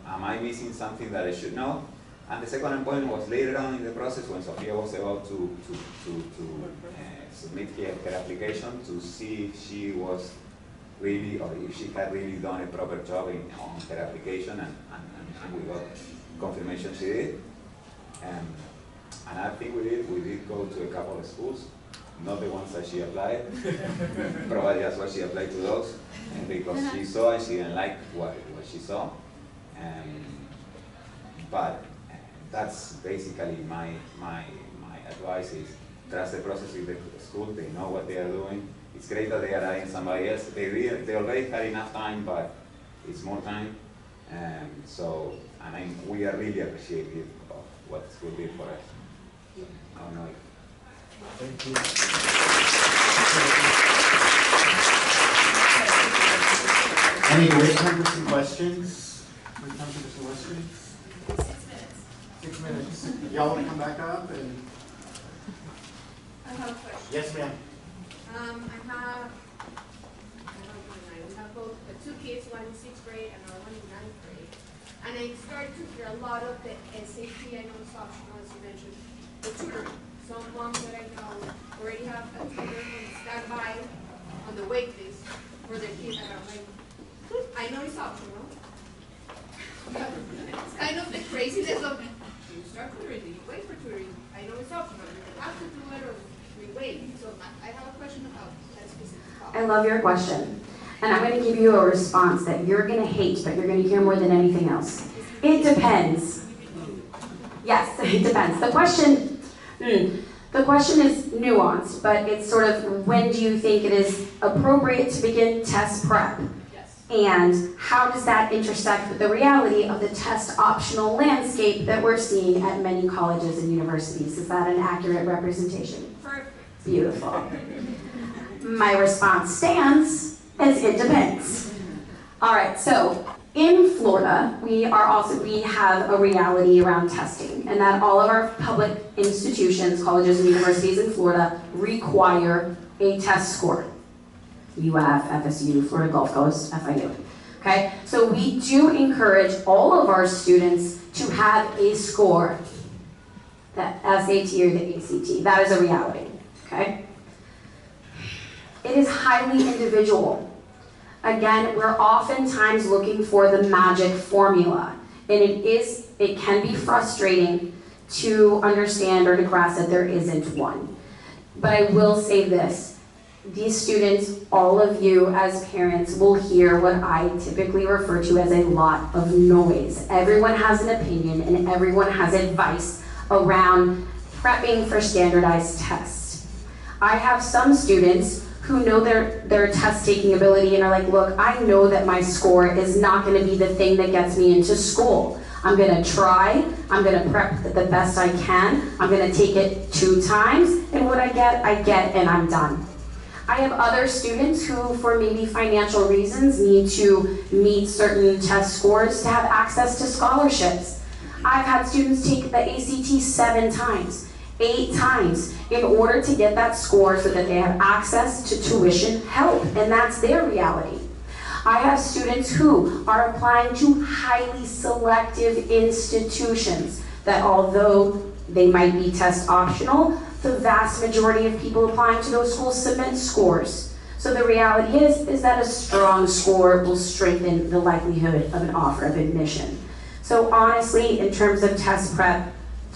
Am I missing something that I should know? And the second appointment was later on in the process when Sofia was about to submit her application to see if she was really, or if she had really done a proper job on her application, and we got confirmation she did. And I think we did go to a couple of schools, not the ones that she applied. Probably that's why she applied to those, because she saw and she didn't like what she saw. But that's basically my advice is trust the process with the school. They know what they are doing. It's great that they are adding somebody else. They already had enough time, but it's more time. We are really appreciative of what the school did for us. I don't know. Thank you. Anyway, we have time for some questions. We have time for some questions. 6 minutes. Y'all want to come back up and? I have a question. Yes, ma'am. We have both 2 kids, one in 6th grade and another one in 9th grade. And I started to hear a lot of the SAT, I know it's optional, as you mentioned, the tutoring. Some moms that I know already have a tutor on standby on the wait list for their kids, and I'm like, I know it's optional. But it's kind of the craziness of, do you start tutoring? Do you wait for tutoring? I know it's optional. You have to do it, or we wait. So I have a question about that specific topic. I love your question. And I'm going to give you a response that you're going to hate, but you're going to hear more than anything else. It depends. Yes, it depends. The question is nuanced, but it's sort of when do you think it is appropriate to begin test prep? Yes. And how does that intersect with the reality of the test optional landscape that we're seeing at many colleges and universities? Is that an accurate representation? Perfect. Beautiful. My response stands as it depends. All right, so in Florida, we have a reality around testing, and that all of our public institutions, colleges and universities in Florida require a test score. UF, FSU, Florida Gulf Coast, FIU. Okay, so we do encourage all of our students to have a score, the SAT or the ACT. That is a reality. Okay. It is highly individual. Again, we're oftentimes looking for the magic formula, and it can be frustrating to understand or to grasp that there isn't one. But I will say this, these students, all of you as parents will hear what I typically refer to as a lot of noise. Everyone has an opinion and everyone has advice around prepping for standardized tests. I have some students who know their test-taking ability and are like, look, I know that my score is not going to be the thing that gets me into school. I'm going to try, I'm going to prep the best I can, I'm going to take it 2 times, and what I get, and I'm done. I have other students who, for maybe financial reasons, need to meet certain test scores to have access to scholarships. I've had students take the ACT 7 times. 8 times in order to get that score so that they have access to tuition help, and that's their reality. I have students who are applying to highly selective institutions that although they might be test optional, the vast majority of people applying to those schools submit scores. So the reality is that a strong score will strengthen the likelihood of an offer of admission. So honestly, in terms of test prep,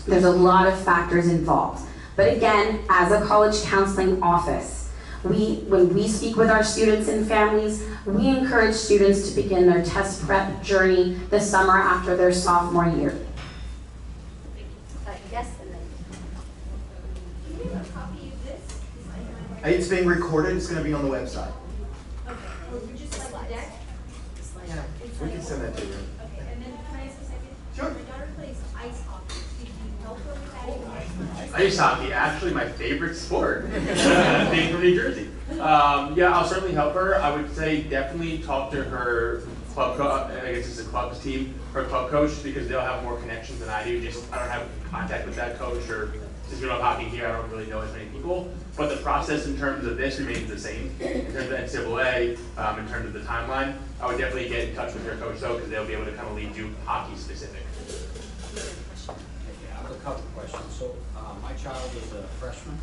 there's a lot of factors involved. But again, as a college counseling office, when we speak with our students and families, we encourage students to begin their test prep journey the summer after their sophomore year. Yes, and then. Can you have a copy of this? It's being recorded, it's going to be on the website. Okay, or we just like the deck? Yeah, we can send that to you. Okay, and then can I ask a second? Sure. My daughter plays ice hockey. Did you help her with that? Ice hockey, actually my favorite sport, being from New Jersey. Yeah, I'll certainly help her. I would say definitely talk to her club coach, I guess it's a club's team, her club coach, because they'll have more connections than I do. I don't have contact with that coach, or since we don't have hockey here, I don't really know as many people. But the process in terms of this remains the same. In terms of NCAA, in terms of the timeline, I would definitely get in touch with your coach though, because they'll be able to kind of lead you hockey specific. I have a couple questions. So my child is a freshman.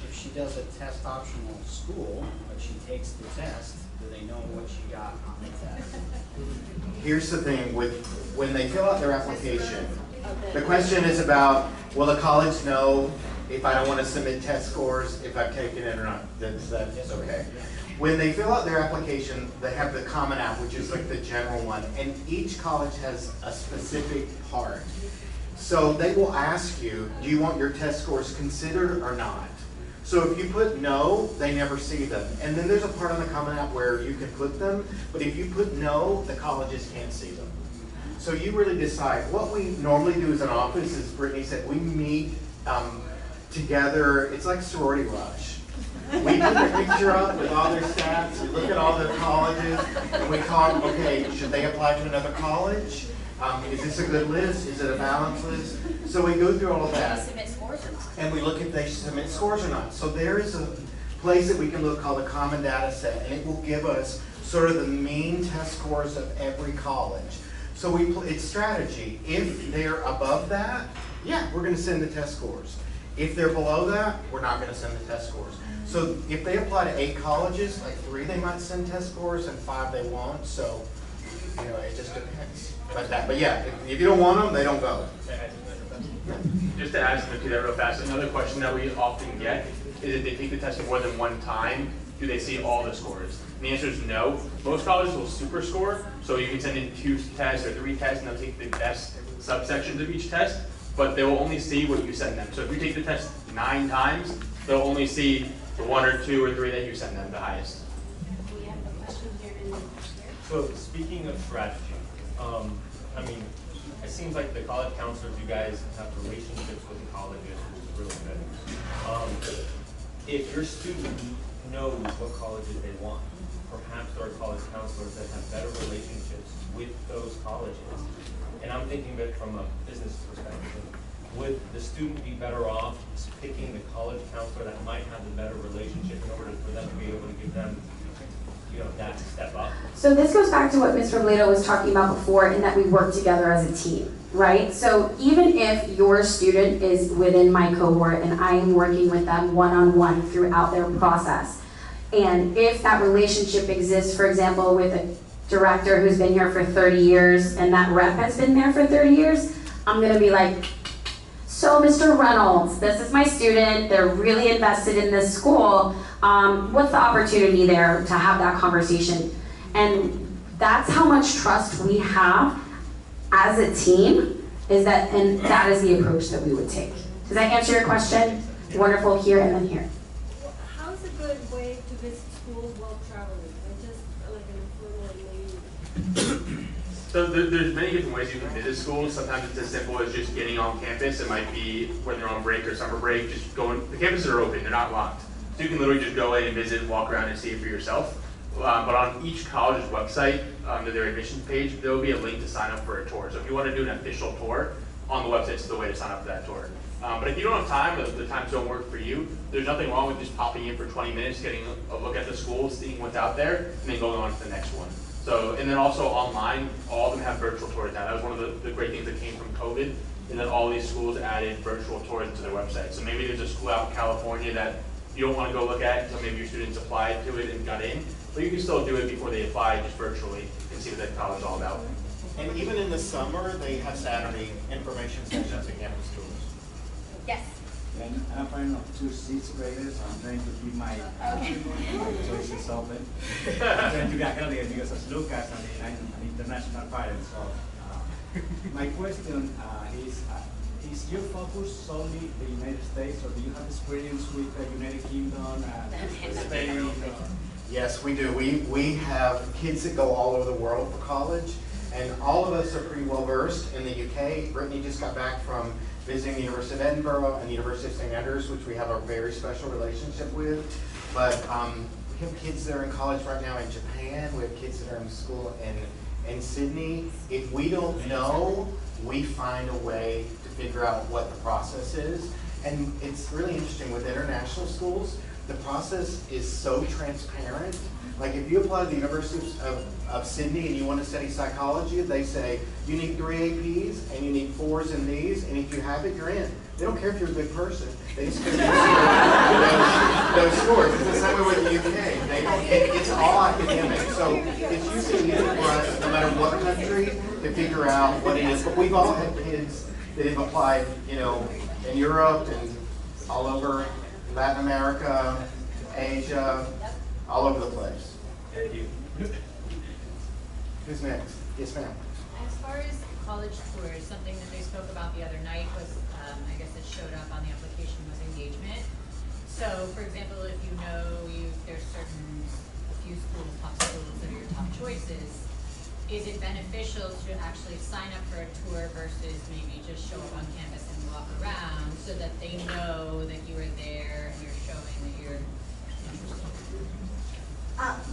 If she does a test optional school, but she takes the test, do they know what she got on the test? Here's the thing, when they fill out their application, the question is about, will the college know if I don't want to submit test scores, if I've taken it or not? That's okay. When they fill out their application, they have the Common App, which is like the general one, and each college has a specific part. So they will ask you, do you want your test scores considered or not? So if you put no, they never see them. And then there's a part on the Common App where you can put them, but if you put no, the colleges can't see them. So you really decide. What we normally do as an office, as Brittany said, we meet together. It's like sorority rush. We put their picture up with all their stats, we look at all their colleges, and we talk, okay, should they apply to another college? Is this a good list? Is it a balanced list? So we go through all of that. Submit scores or not? And we look if they submit scores or not. So there is a place that we can look called a common data set, and it will give us sort of the mean test scores of every college. So it's strategy. If they're above that, yeah, we're going to send the test scores. If they're below that, we're not going to send the test scores. So if they apply to 8 colleges, like 3 they might send test scores and 5 they won't. So, you know, it just depends. But yeah, if you don't want them, they don't go. Just to add something to that real fast, another question that we often get is if they take the test more than one time, do they see all the scores? And the answer is no. Most colleges will super score, so you can send in 2 tests or 3 tests and they'll take the best subsections of each test, but they will only see what you send them. So if you take the test 9 times, they'll only see the 1 or 2 or 3 that you send them, the highest. We have a question here in the So speaking of strategy, I mean, it seems like the college counselors, you guys have relationships with the colleges, which is really good. If your student knows what colleges they want, perhaps there are college counselors that have better relationships with those colleges. And I'm thinking of it from a business perspective. Would the student be better off picking the college counselor that might have the better relationship in order for them to be able to give them, that step up? So this goes back to what Ms. Robledo was talking about before, in that we work together as a team, right? So even if your student is within my cohort and I am working with them one-on-one throughout their process, and if that relationship exists, for example, with a director who's been here for 30 years and that rep has been there for 30 years, I'm gonna be like, so Mr. Reynolds, this is my student, they're really invested in this school. What's the opportunity there to have that conversation? And that's how much trust we have as a team, and that is the approach that we would take. Does that answer your question? Wonderful, here and then here. How's a good way to visit schools while traveling? Like just like an informal maybe. So there's many different ways you can visit schools. Sometimes it's as simple as just getting on campus. It might be when they're on break or summer break, just going, the campuses are open, they're not locked. So you can literally just go in and visit, walk around and see it for yourself. But on each college's website, under their admissions page, there will be a link to sign up for a tour. So if you want to do an official tour, on the website is the way to sign up for that tour. But if you don't have time, or the times don't work for you, there's nothing wrong with just popping in for 20 minutes, getting a look at the schools, seeing what's out there, and then going on to the next one. So, and then also online, all of them have virtual tours now. That was one of the great things that came from COVID, is that all these schools added virtual tours to their website. So maybe there's a school out in California that you don't want to go look at until maybe your students applied to it and got in, but you can still do it before they apply, just virtually, and see what that college is all about. And even in the summer, they have Saturday information sessions at campus tours. Yes. And I'm a friend of 2 6th graders. I'm trying to keep my choices open. I'm trying to get earlier because of Lucas and an international parent. So my question is your focus solely the United States, or do you have experience with the United Kingdom, Spain? Yes, we do. We have kids that go all over the world for college, and all of us are pretty well versed in the UK. Brittany just got back from visiting the University of Edinburgh and the University of St. Andrews, which we have a very special relationship with. But we have kids that are in college right now in Japan. We have kids that are in school in Sydney. If we don't know, we find a way to figure out what the process is. And it's really interesting with international schools, the process is so transparent. Like if you apply to the University of Sydney and you want to study psychology, they say you need 3 APs and you need 4s in these, and if you have it, you're in. They don't care if you're a good person. They just care those scores. It's the same way with the UK. They don't. It's all academic. So it's usually easy for us, no matter what country, to figure out what it is. But we've all had kids that have applied, in Europe and all over Latin America, Asia, all over the place. Thank you. Who's next? Yes, ma'am. As far as college tours, something that they spoke about the other night was, I guess it showed up on the application, was engagement. So, for example, if you know there's a few schools, top schools that are your top choices, is it beneficial to actually sign up for a tour versus maybe just show up on campus and walk around so that they know that you are there and you're showing that you're interested?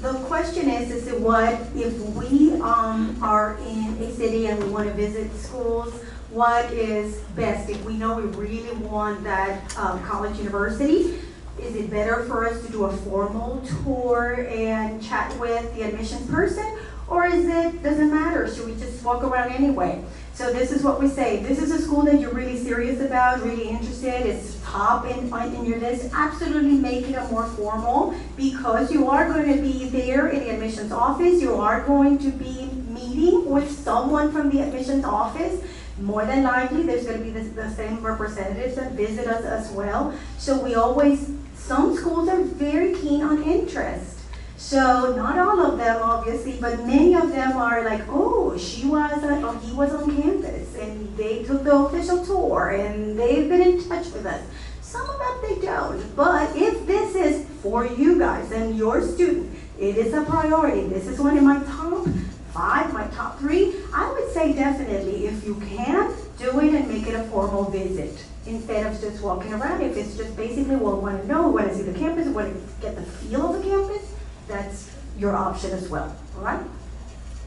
The question is what if we are in a city and we want to visit schools, what is best? If we know we really want that college university, is it better for us to do a formal tour and chat with the admissions person? Or doesn't matter, should we just walk around anyway? So this is what we say. This is a school that you're really serious about, really interested, it's top in your list. Absolutely make it a more formal, because you are going to be there in the admissions office. You are going to be meeting with someone from the admissions office More than likely, there's going to be the same representatives that visit us as well. So we always, some schools are very keen on interest. So not all of them, obviously, but many of them are like, oh, he was on campus, and they took the official tour, and they've been in touch with us. Some of them they don't, but if this is for you guys and your student, it is a priority. This is one of my top 5, my top 3. I would say definitely, if you can, do it and make it a formal visit instead of just walking around. If it's just basically, well, we want to know, we want to see the campus, we want to get the feel of the campus, that's your option as well, all right?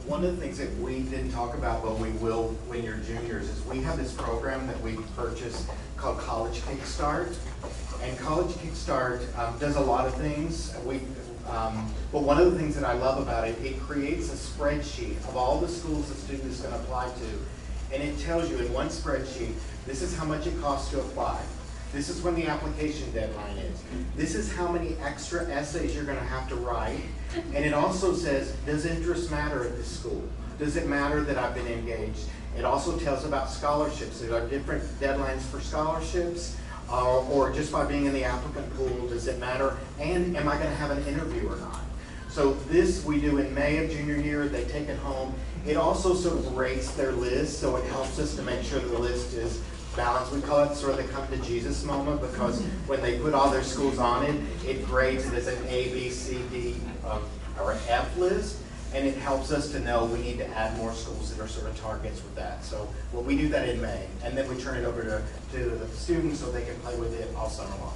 One of the things that we didn't talk about, but we will when you're juniors, is we have this program that we purchased called College Kickstart. And College Kickstart does a lot of things. But one of the things that I love about it, it creates a spreadsheet of all the schools the student is going to apply to. And it tells you in one spreadsheet, this is how much it costs to apply. This is when the application deadline is. This is how many extra essays you're going to have to write. And it also says, does interest matter at this school? Does it matter that I've been engaged? It also tells about scholarships. There are different deadlines for scholarships, or just by being in the applicant pool, does it matter? And am I going to have an interview or not? So this we do in May of junior year. They take it home. It also sort of rates their list, so it helps us to make sure that the list is balance. We call it sort of the come to Jesus moment, because when they put all their schools on it, it grades it as an A, B, C, D, or F list, and it helps us to know we need to add more schools that are sort of targets with that. So well, we do that in May, and then we turn it over to the students so they can play with it all summer long.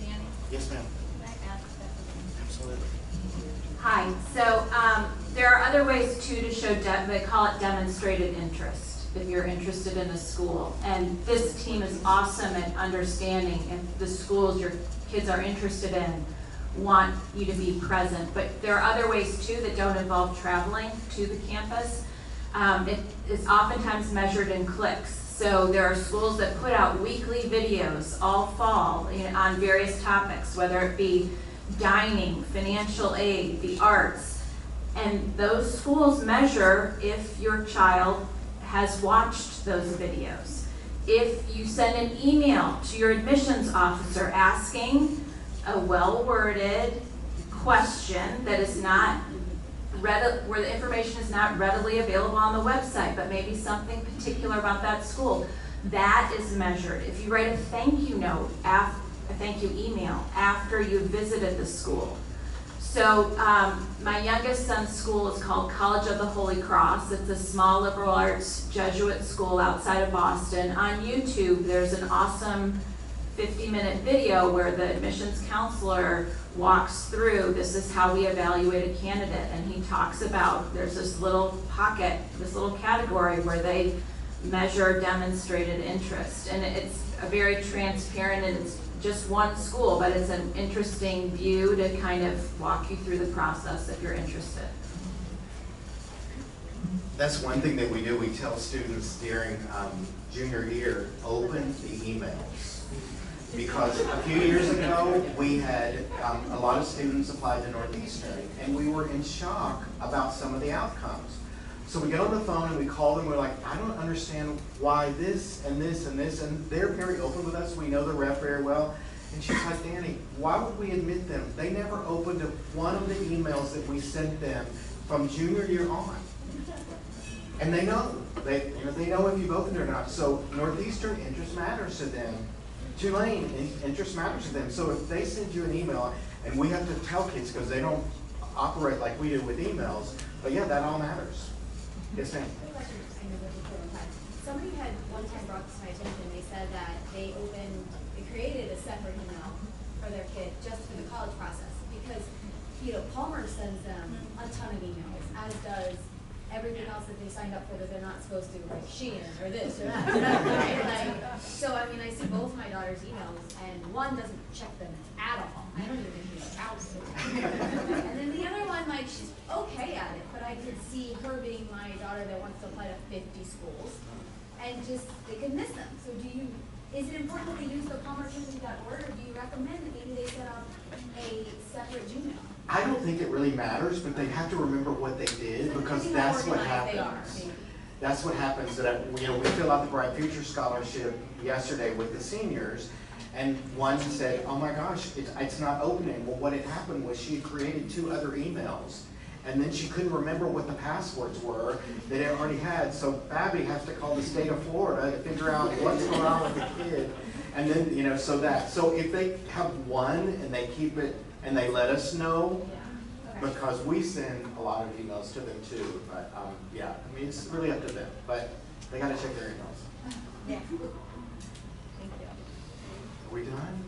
Danny? Yes, ma'am. Can I ask that? Absolutely. Hi, so there are other ways too to show, they call it demonstrated interest, if you're interested in a school. And this team is awesome at understanding if the schools your kids are interested in want you to be present. But there are other ways too that don't involve traveling to the campus. It is oftentimes measured in clicks. So there are schools that put out weekly videos all fall on various topics, whether it be dining, financial aid, the arts. And those schools measure if your child has watched those videos. If you send an email to your admissions officer asking a well-worded question that is not where the information is not readily available on the website, but maybe something particular about that school, that is measured. If you write a thank you note, a thank you email after you visited the school. So my youngest son's school is called College of the Holy Cross. It's a small liberal arts Jesuit school outside of Boston. On YouTube, there's an awesome 50-minute video where the admissions counselor walks through, this is how we evaluate a candidate, and he talks about, there's this little pocket, this little category where they measure demonstrated interest. And it's a very transparent, and it's just one school, but it's an interesting view to kind of walk you through the process if you're interested. That's one thing that we do. We tell students during junior year, open the emails. Because a few years ago, we had a lot of students applied to Northeastern, and we were in shock about some of the outcomes. So we get on the phone and we call them, we're like, I don't understand why this and this and this, and they're very open with us, we know the rep very well. And she's like, Danny, why would we admit them? They never opened one of the emails that we sent them from junior year on. And they know. They know if you've opened it or not. So Northeastern, interest matters to them. Tulane, interest matters to them. So if they send you an email, and we have to tell kids because they don't operate like we do with emails, but yeah, that all matters. Yes, ma'am. Somebody had one time brought this to my attention. They said that they created a separate email for their kid just for the college process because, Palmer sends them a ton of emails, as does everything else that they signed up for that they're not supposed to, like Shein or this or that. Right? So I see both my daughter's emails, and one doesn't check them at all. I don't even think she's out. And then the other one, she's okay at it, but I could see her being my daughter that wants to apply to 50 schools, and just they could miss them. So is it important that they use the palmertrinity.org, or do you recommend that maybe they set up a separate Gmail? I don't think it really matters, but they have to remember what they did because that's what happens. that's what happens, that, we fill out the Bright Future Scholarship yesterday with the seniors, and one said, oh my gosh, it's not opening. Well, what had happened was she had created 2 other emails, and then she couldn't remember what the passwords were that it already had, so Babby has to call the state of Florida to figure out what's going on with the kid. And then, so if they have one and they keep it and they let us know, because we send a lot of emails to them too, but yeah, I mean, it's really up to them, but they gotta check their emails. Yeah. Are we done?